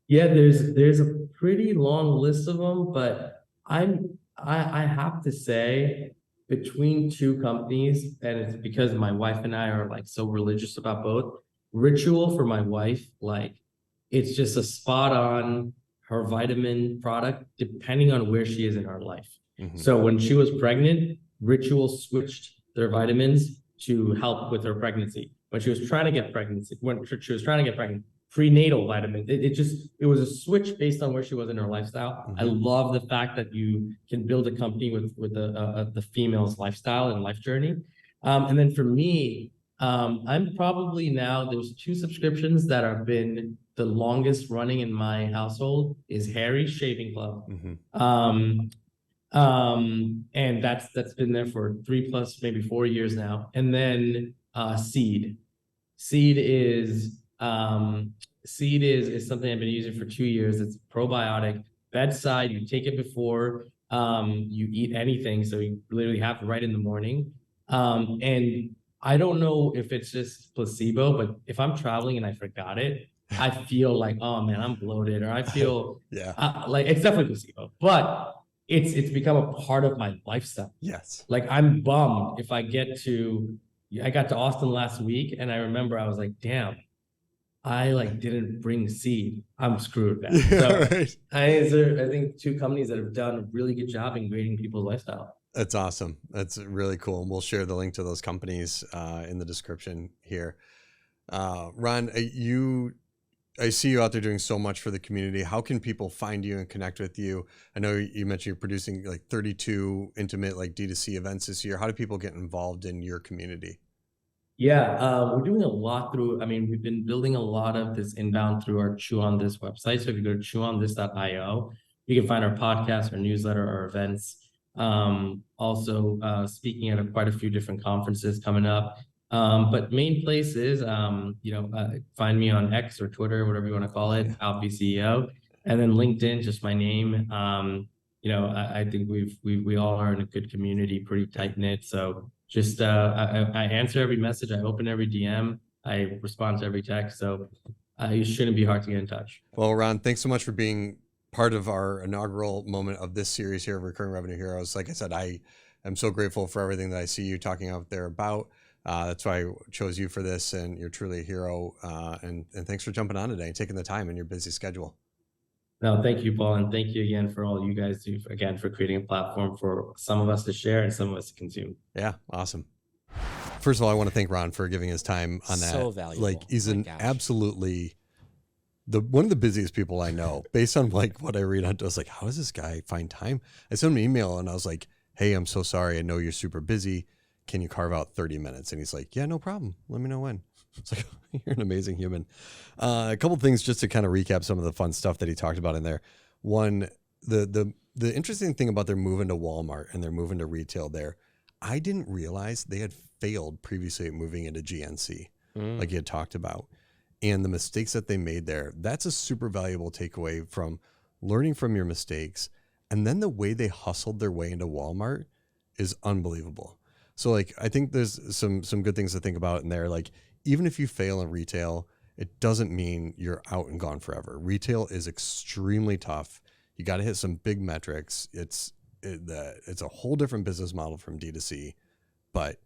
Yeah, there's a pretty long list of them, but I have to say, between two companies, and it's because my wife and I are like so religious about both. Ritual for my wife, like it's just a spot on her vitamin product, depending on where she is in her life. Mhm. So when she was pregnant, Ritual switched their vitamins to help with her pregnancy. When she was trying to get pregnant, prenatal vitamin. It was a switch based on where she was in her lifestyle. I love the fact that you can build a company with the female's lifestyle and life journey. And then for me, I'm probably now, there's two subscriptions that have been the longest running in my household is Harry's Shaving Club. And that's been there for 3+ maybe 4 years now. And then Seed. Seed is something I've been using for 2 years. It's probiotic, bedside. You take it before you eat anything, so you literally have it right in the morning. And I don't know if it's just placebo, but if I'm traveling and I forgot it, I feel like, oh man, I'm bloated, or I feel like it's definitely placebo, but it's become a part of my lifestyle. Yes. Like I'm bummed if I got to Austin last week, and I remember I was like, damn, I like didn't bring Seed. I'm screwed now. So Right. I think two companies that have done a really good job in grading people's lifestyle. That's awesome. That's really cool. And we'll share the link to those companies in the description here. Ron, I see you out there doing so much for the community. How can people find you and connect with you? I know you mentioned you're producing like 32 intimate like D2C events this year. How do people get involved in your community? Yeah, we're doing a lot we've been building a lot of this inbound through our Chew on This website. So if you go to chewonthis.io, you can find our podcast, our newsletter, our events. Also speaking at quite a few different conferences coming up. But main place is, find me on X or Twitter, whatever you want to call it, Alfie CEO, and then LinkedIn, just my name. I think we all are in a good community, pretty tight knit. So just I answer every message, I open every DM, I respond to every text. So it shouldn't be hard to get in touch. Well, Ron, thanks so much for being part of our inaugural moment of this series here of Recurring Revenue Heroes. Like I said, I am so grateful for everything that I see you talking out there about. That's why I chose you for this, and you're truly a hero. And thanks for jumping on today and taking the time in your busy schedule. No, thank you, Paul. And thank you again for all you guys do, again, for creating a platform for some of us to share and some of us to consume. Yeah, awesome. First of all, I want to thank Ron for giving his time on that. So valuable. Like he's absolutely one of the busiest people I know based on like what I read on. I was like, how does this guy find time? I sent him an email and I was like, hey, I'm so sorry. I know you're super busy. Can you carve out 30 minutes? And he's like, yeah, no problem. Let me know when. It's like, you're an amazing human. A couple things just to kind of recap some of the fun stuff that he talked about in there. One, the interesting thing about their move into Walmart and their move into retail there, I didn't realize they had failed previously at moving into GNC, like he had talked about. And the mistakes that they made there, that's a super valuable takeaway from learning from your mistakes. And then the way they hustled their way into Walmart is unbelievable. So like, I think there's some good things to think about in there. Like, even if you fail in retail, it doesn't mean you're out and gone forever. Retail is extremely tough. You got to hit some big metrics. It's a whole different business model from D2C, but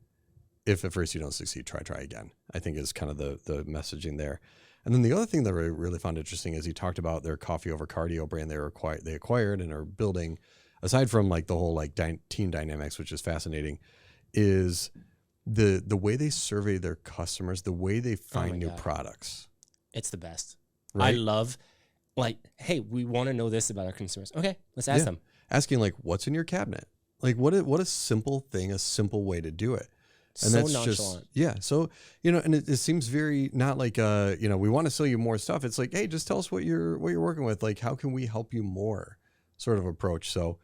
if at first you don't succeed, try again, I think is kind of the messaging there. And then the other thing that I really found interesting is he talked about their coffee over cardio brand they acquired and are building, aside from like the whole like team dynamics, which is fascinating, is the way they survey their customers, the way they find new products. It's the best. Right? I love like, hey, we want to know this about our consumers. Okay, let's ask them. Asking like, what's in your cabinet? Like what a simple thing, a simple way to do it. And so that's nonchalant. So, and it seems very not like, we want to sell you more stuff. It's like, hey, just tell us what you're working with. Like, how can we help you more sort of approach? So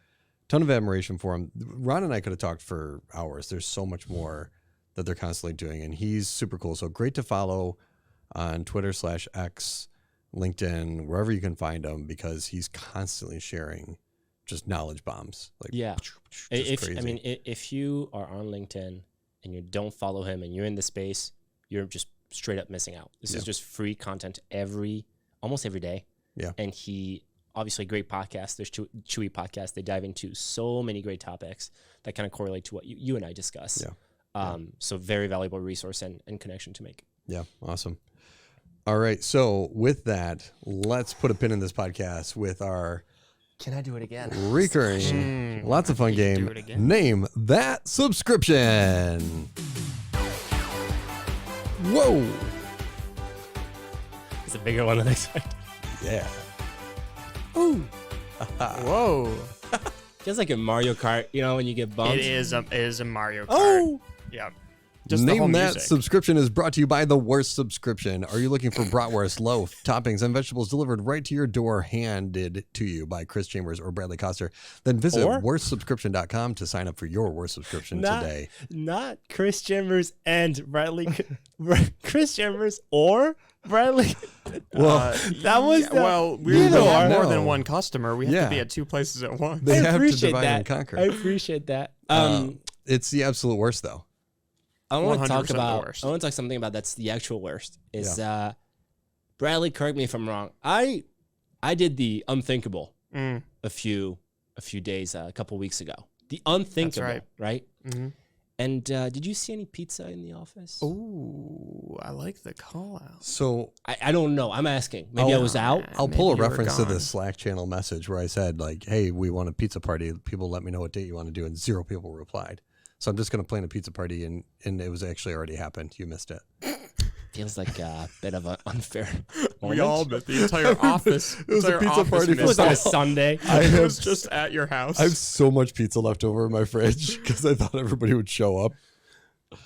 ton of admiration for him. Ron and I could have talked for hours. There's so much more that they're constantly doing, and he's super cool. So great to follow on Twitter/X, LinkedIn, wherever you can find him, because he's constantly sharing just knowledge bombs. Like, Yeah. crazy. If you are on LinkedIn and you don't follow him and you're in the space, you're just straight up missing out. This is just free content almost every day. Yeah. And he, obviously, great podcast. There's Chewy podcast. They dive into so many great topics that kind of correlate to what you and I discuss. Yeah. So very valuable resource and connection to make. Yeah. Awesome. All right. So with that, let's put a pin in this podcast with our Can I do it again? recurring, lots of fun Do game. it again. Name that subscription. Whoa. It's a bigger one than expected. Yeah. Whoa. Feels like a Mario Kart, when you get bumped. It is a Mario Kart. Oh! Yeah. Just the whole Name that music. subscription is brought to you by The Worst Subscription. Are you looking for bratwurst, loaf, toppings, and vegetables delivered right to your door, handed to you by Chris Chambers or Bradley Coster? Then visit Or- worstsubscription.com to sign up for your worst subscription today. Not Chris Chambers and Bradley. Chris Chambers or Bradley. Well, That was the- well, we Neither have are. more than one customer. We have Yeah. to be at two places at once. They I have to appreciate divide that. and conquer. I appreciate that. It's the absolute worst, though. I want to 100% talk the about. worst. I want to talk something about that's the actual worst. Is Bradley? Correct me if I'm wrong. I did the unthinkable a few days, a couple weeks ago. The unthinkable, right? Mm-hmm. And did you see any pizza in the office? Oh, I like the call out. So I don't know. I'm asking. Maybe I was out. I'll pull a Maybe you were reference to gone. this Slack channel message where I said, like, hey, we want a pizza party. People let me know what date you want to do. And 0 people replied. So I'm just going to plan a pizza party. And it was actually already happened. You missed it. Feels like a bit of an unfair We moment. all missed the entire office. It was a entire pizza office party It for was on a missed it. Sunday. It was just at your house. I have so much pizza left over in my fridge because I thought everybody would show up.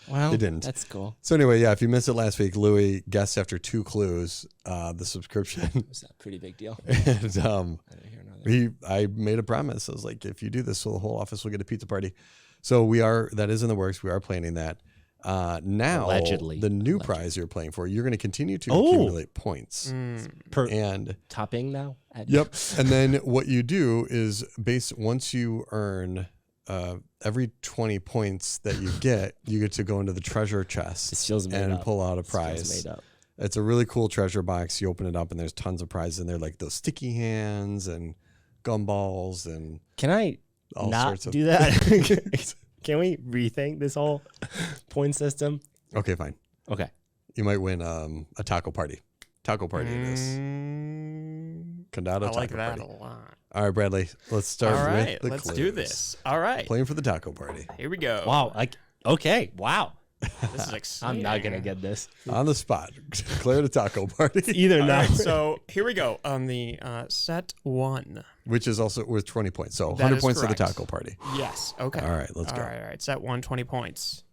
Well, They didn't. That's cool. So anyway, yeah, if you missed it last week, Louis guessed after 2 clues the subscription. It was a pretty big deal. And I didn't hear another. I made a promise. I was like, if you do this, so the whole office will get a pizza party. So that is in the works. We are planning that. Now, Allegedly. the new prize you're playing for, you're going to continue to accumulate points. Per And topping now? yep. And then what you do is once you earn every 20 points that you get to go into the treasure chest This feels made and up. pull out a This feels prize. made up. It's a really cool treasure box. You open it up and there's tons of prizes in there, like those sticky hands and gumballs and Can I all not sorts of do that? Can we rethink this whole point system? Okay, fine. Okay. You might win a taco party. Taco party it is. Condado I like taco that party. a lot. All right, Bradley. Let's start All right, with the let's clues. do this. All right, Playing for the taco party. here we go. Wow. Okay. Wow. This is exciting. I'm not going to get this. On the spot. Declare the taco party. Either All now. right, so here we go on the set 1. Which is also with 20 points. So That 100 is points to correct. the taco party. Yes. Okay. All right, let's go. All right. Set 1, 20 points.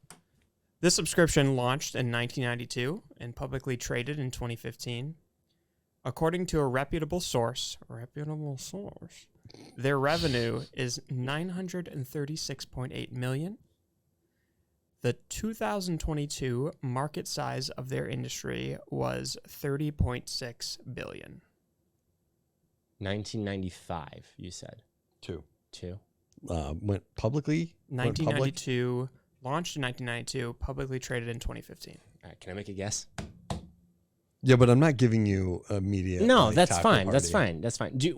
This subscription launched in 1992 and publicly traded in 2015. According to a reputable source, their revenue is $936.8 million. The 2022 market size of their industry was $30.6 billion. 1995, you said. 2. Went Publicly? Went public? 1992, launched in 1992, publicly traded in 2015. All right. Can I make a guess? Yeah, but I'm not giving you immediate. No, like, that's taco fine. That's party. fine. That's fine. You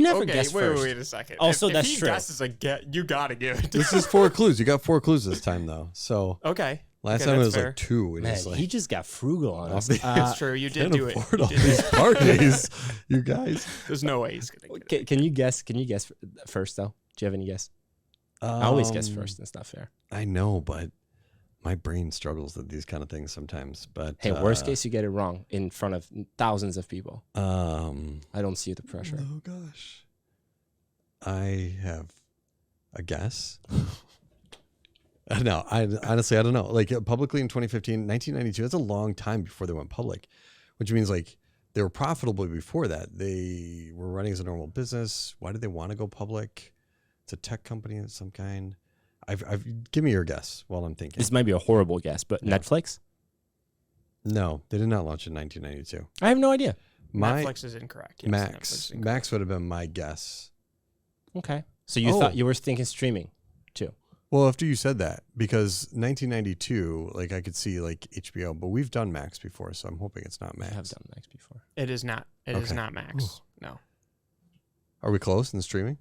never guessed first. Wait a second. Also, if that's he true. guesses a get, you gotta give it to This is 4 clues. You got 4 clues this time, though. So Okay. last Okay, time it that's was fair. like 2. And Man, it's like, he just got frugal on us. It's true. You did can't do it. afford You all did these it. parties, you guys. There's no way he's gonna get it. Can you guess? Can you guess first though? Do you have any guess? I always guess first. That's not fair. I know, but my brain struggles with these kind of things sometimes. But Hey, worst case, you get it wrong in front of thousands of people. I don't see the pressure. Oh gosh, I have a guess. No, I honestly I don't know. Like publicly in 2015, 1992. That's a long time before they went public, which means like they were profitable before that. They were running as a normal business. Why did they want to go public? It's a tech company of some kind. Give me your guess while I'm thinking. This might be a horrible guess, but Netflix? No, they did not launch in 1992. I have no idea. Netflix is incorrect. Yes, Netflix is incorrect. Max would have been my guess. Okay. So you thought you were thinking streaming too? Well, after you said that, because 1992, like I could see like HBO, but we've done Max before, so I'm hoping it's not Max. I have done Max before. It is not. It is not Max. Ooh. No. Are we close in streaming?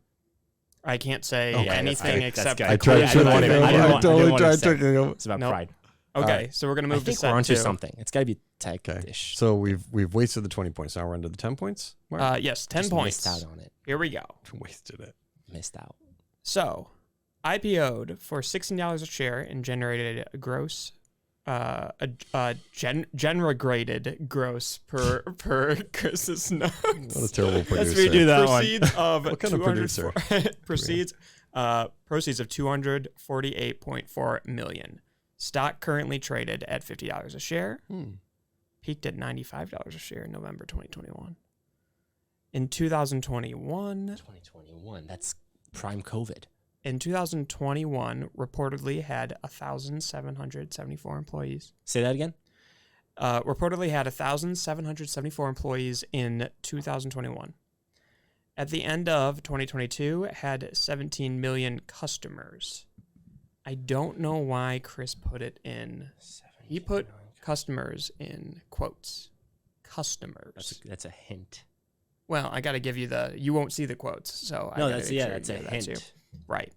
I can't say Okay, anything that's except good. I tried I didn't want to. I totally tried tricking him. It's about Nope. pride. Okay, right. so we're gonna I move to think set we're onto 2. something. It's got to be Okay, tech-ish. so we've wasted the 20 points. Now we're under the 10 points. Mark? Yes, 10 Just points. Missed out on it. Here we go. Wasted it. Missed out. So, IPO'd for $16 a share and generated a gross, generated gross per Chris's notes. What a terrible producer. Let's redo that one. Proceeds of What kind of producer? proceeds of $248.4 million. Stock currently traded at $50 a share. Peaked at $95 a share in November 2021. In 2021, That's prime COVID. in 2021, reportedly had 1,774 employees. Say that again. Reportedly had 1,774 employees in 2021. At the end of 2022, had 17 million customers. I don't know why Chris put it in. He put customers in quotes. Customers. That's a hint. Well, I got to give you you won't see the quotes, so I No, gotta that's make sure that's you a know that hint. too. Right.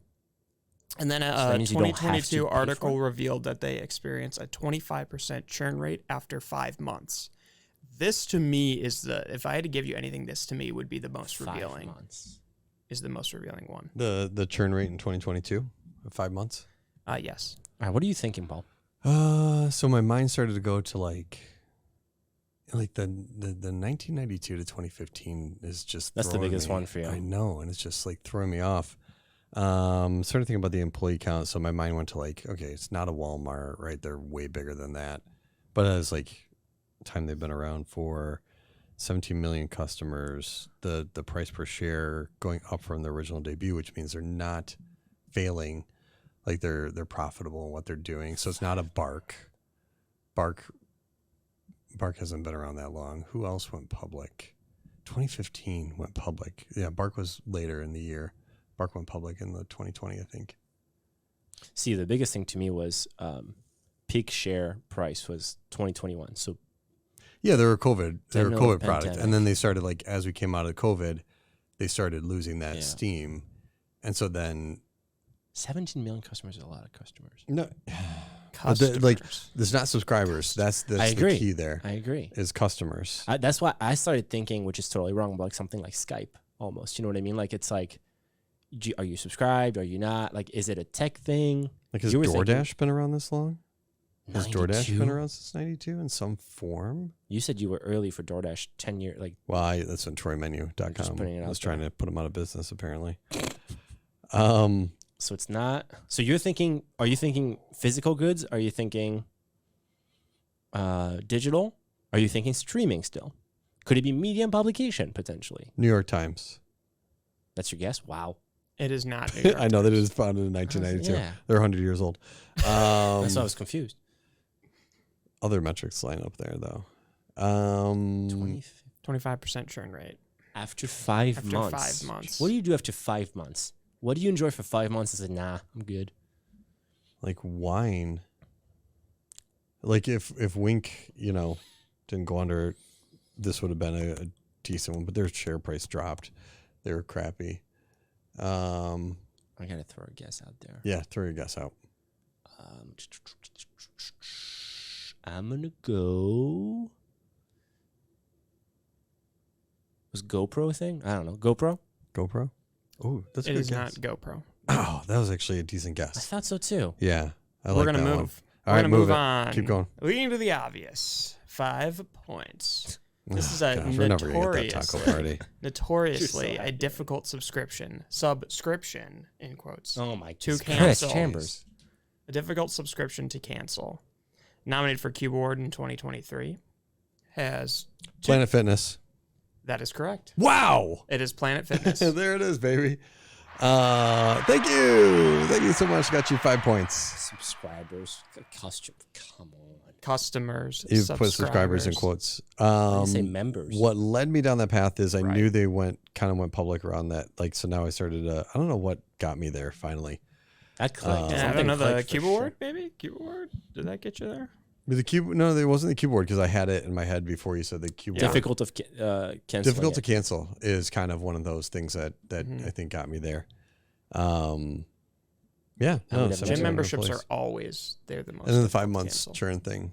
And then that a means you don't have to 2022 pay for article revealed that they experienced a 25% churn rate after 5 months. This to me is if I had to give you anything, this to me would be the most 5 revealing. months. Is the most revealing one. The churn rate in 2022, 5 months. Yes. All right, what are you thinking, Paul? So my mind started to go to like the 1992 to 2015 is just That's the throwing biggest me. one for you. I know, and it's just like throwing me off. Started thinking about the employee count, so my mind went to like, okay, it's not a Walmart, right? They're way bigger than that. But as like time they've been around for 17 million customers, the price per share going up from the original debut, which means they're not failing, like they're profitable in what they're doing. So it's not a Bark. Bark hasn't been around that long. Who else went public? 2015 went public. Yeah, Bark was later in the year. Bark went public in the 2020, I think. See, the biggest thing to me was peak share price was 2021. So yeah, they were COVID. They were a middle COVID of the product, pandemic. and then they started like as we came out of COVID, they started losing that steam, and so then 17 million customers is a lot of customers. no, Customers. like there's not subscribers. That's I agree. the key there. I agree. Is customers. That's why I started thinking, which is totally wrong, but like something like Skype almost. You know what I mean? Like it's like, are you subscribed? Are you not? Like, is it a tech thing? Like has You were DoorDash thinking- been around this long? Has DoorDash 92? been around since 92 in some form? You said you were early for DoorDash 10 years. Like, Well, that's on Just TroyMenu.com. putting it I out was trying there. to put them out of business, apparently. so it's not. So you're thinking, are you thinking physical goods? Are you thinking digital? Are you thinking streaming still? Could it be media and publication potentially? New York Times. That's your guess? Wow. It is not. New York I know that it Times. was founded in 1992. Yeah. They're 100 years old. That's why I was confused. Other metrics line up there, though. 25% churn rate. After 5 After months. 5 months. What do you do after 5 months? What do you enjoy for 5 months? I said, nah, I'm good. Like wine. Like if Wink, didn't go under, this would have been a decent one, but their share price dropped. They were crappy. I got to throw a guess out there. Yeah, throw your guess out. I'm going to go. Was GoPro a thing? I don't know. GoPro? GoPro? Oh, that's a It good is guess. not GoPro. Oh, that was actually a decent I guess. thought so too. Yeah, I We're like gonna that move. one. We're All right, gonna move it. on. Keep going. Leading to the obvious. 5 points. This is a Gosh, we're never gonna get that taco party. notoriously You're so a difficult subscription in quotes. Oh my To God. Chris cancel. Chambers. A difficult subscription to cancel. Nominated for Q Award in 2023. Has Planet Fitness. that is correct. Wow. It is Planet Fitness. There it is, baby. Thank you so much. Got you 5 points. Subscribers, come on. Customers, You put subscribers in quotes. Why do you say members? What led me down that path is I knew they went public around that. Like, so now I started. I don't know what got me there finally. That clicked. I don't know, the keyboard, maybe? Keyboard? Did that get you there? With the keyboard? No, it wasn't the keyboard because I had it in my head before you said the keyboard. Difficult to cancel. Difficult to cancel is kind of one of those things that I think got me there. Yeah. No, gym memberships are always, they're the most. And then the 5 months churn thing.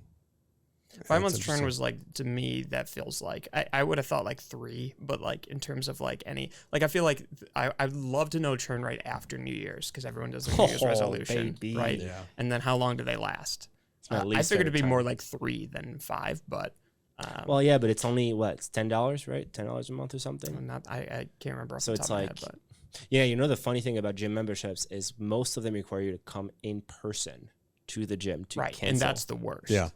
5 months churn was like, to me, that feels like, I would have thought like 3, but like in terms of like any, like I feel like I'd love to know churn right after New Year's because everyone does a New Year's resolution, baby. right? Yeah. And then how long do they last? I figured it'd be more like 3 than 5, but. Well, yeah, but it's only what? It's $10, right? $10 a month or something. I can't remember. So it's like, yeah, you know, the funny thing about gym memberships is most of them require you to come in person to the gym to cancel. And that's the worst. Yeah.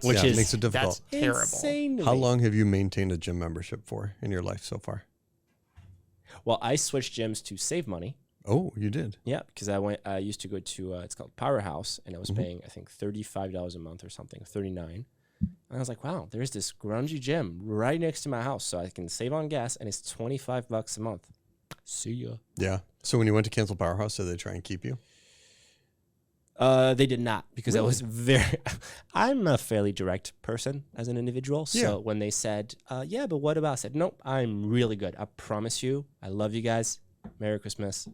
Which makes it difficult. That's terrible. Insane to How me. long have you maintained a gym membership for in your life so far? Well, I switched gyms to save money. Oh, you did? Yeah, because I used to go to it's called Powerhouse, and I was paying I think $35 a month or something, $39. And I was like, wow, there's this grungy gym right next to my house, so I can save on gas, and it's $25 a month. See ya. Yeah. So when you went to cancel Powerhouse, did they try and keep you? They did not, because I was I'm a fairly direct person as an individual. So when they said, yeah, but what about? I said, nope, I'm really good. I promise you. I love you guys. Merry Christmas.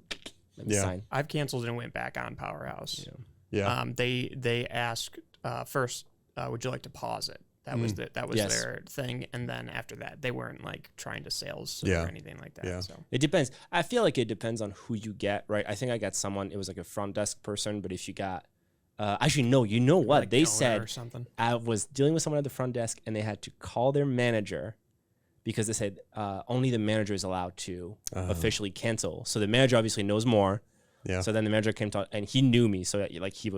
Let me sign. I've canceled and went back on Powerhouse. Yeah. They asked first, would you like to pause it? That was their thing, and then after that, they weren't like trying to sales or anything like that. Yeah. So It depends. I feel like it depends on who you get, right? I think I got someone. It was like a front desk person, but if you got, actually no, you know what like they owner said? or something. I was dealing with someone at the front desk, and they had to call their manager because they said only the manager is allowed to officially cancel. So the manager obviously knows more. Yeah. So then the manager came to, and he knew me, so like he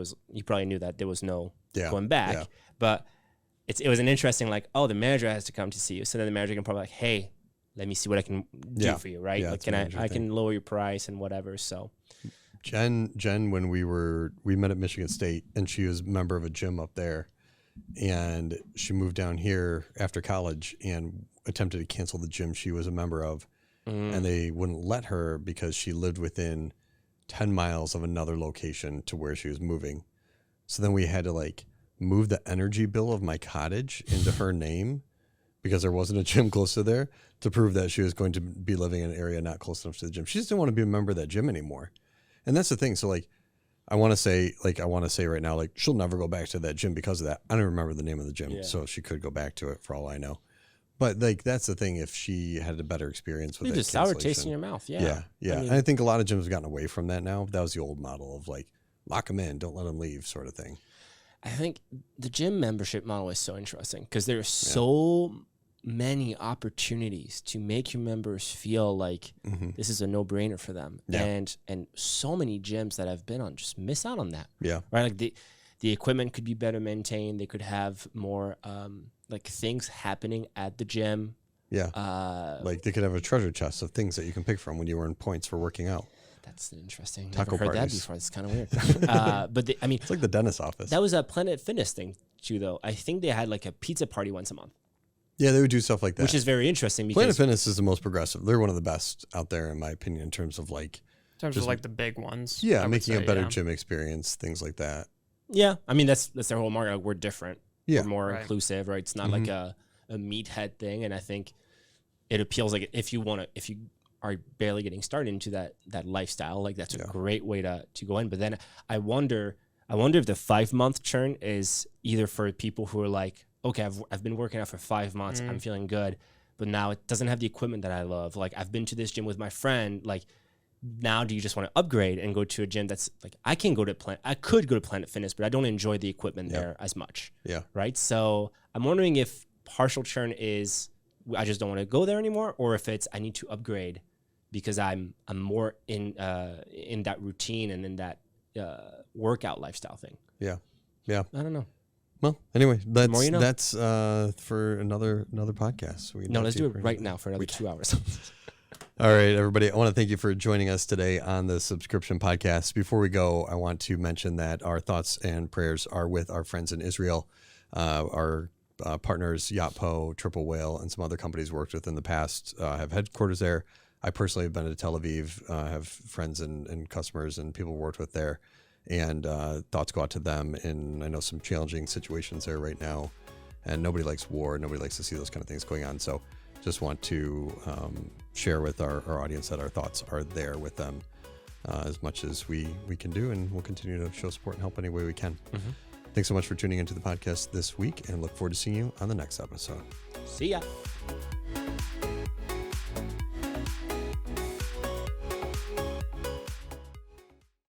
probably knew that there was no going back. Yeah. But it was an interesting like, oh, the manager has to come to see you. So then the manager can probably like, hey, let me see what I can do for you, right? Yeah, like, I can lower your price and whatever. So Jen, when we met at Michigan State, and she was a member of a gym up there, and she moved down here after college and attempted to cancel the gym she was a member of, and they wouldn't let her because she lived within 10 miles of another location to where she was moving. So then we had to like move the energy bill of my cottage into her name because there wasn't a gym close to there to prove that she was going to be living in an area not close enough to the gym. She just didn't want to be a member of that gym anymore. And that's the thing. So like, I want to say right now, like she'll never go back to that gym because of that. I don't remember the name of the gym. So she could go back to it for all I know. But like, that's the thing. If she had a better experience with it, just sour taste in your mouth. Yeah. Yeah. I mean, and I think a lot of gyms have gotten away from that now. That was the old model of like, lock them in, don't let them leave sort of thing. I think the gym membership model is so interesting because there are so many opportunities to make your members feel like this is a no-brainer for them. Yeah. And so many gyms that I've been on just miss out on that. Yeah. Right? Like the equipment could be better maintained. They could have more like things happening at the gym. Yeah. Like they could have a treasure chest of things that you can pick from when you earn points for working out. That's interesting. Taco Never heard parties. that before. It's kind of weird. But I mean, it's like the dentist's office. That was a Planet Fitness thing too, though. I think they had like a pizza party once a month. Yeah, they would do stuff like that. Which is very interesting because Planet Fitness is the most progressive. They're one of the best out there, in my opinion, in terms of like... like the big ones. Yeah, making a better gym experience, things like that. Yeah, I mean, that's their whole market. Like, we're different. Yeah. We're more inclusive, right? It's not like a meathead thing. And I think it appeals like if you are barely getting started into that lifestyle, like that's a great way to go in. But then I wonder if the 5-month churn is either for people who are like, okay, I've been working out for 5 months, I'm feeling good, but now it doesn't have the equipment that I love. Like I've been to this gym with my friend. Like now, do you just want to upgrade and go to a gym that's like I could go to Planet Fitness, but I don't enjoy the equipment there as much. Yeah. Right. So I'm wondering if partial churn is I just don't want to go there anymore, or if it's I need to upgrade because I'm more in that routine and in that workout lifestyle thing. Yeah. Yeah. I don't know. Well, anyway, that's for another podcast. Let's do it right now for another 2 hours. All right, everybody. I want to thank you for joining us today on the Subscription Podcast. Before we go, I want to mention that our thoughts and prayers are with our friends in Israel. Our partners, Yotpo, Triple Whale, and some other companies worked with in the past have headquarters there. I personally have been to Tel Aviv, have friends and customers and people worked with there. And thoughts go out to them in, I know, some challenging situations there right now. And nobody likes war. Nobody likes to see those kind of things going on. So just want to share with our audience that our thoughts are there with them as much as we can do. And we'll continue to show support and help any way we can. Mm-hmm. Thanks so much for tuning into the podcast this week and look forward to seeing you on the next episode. See ya.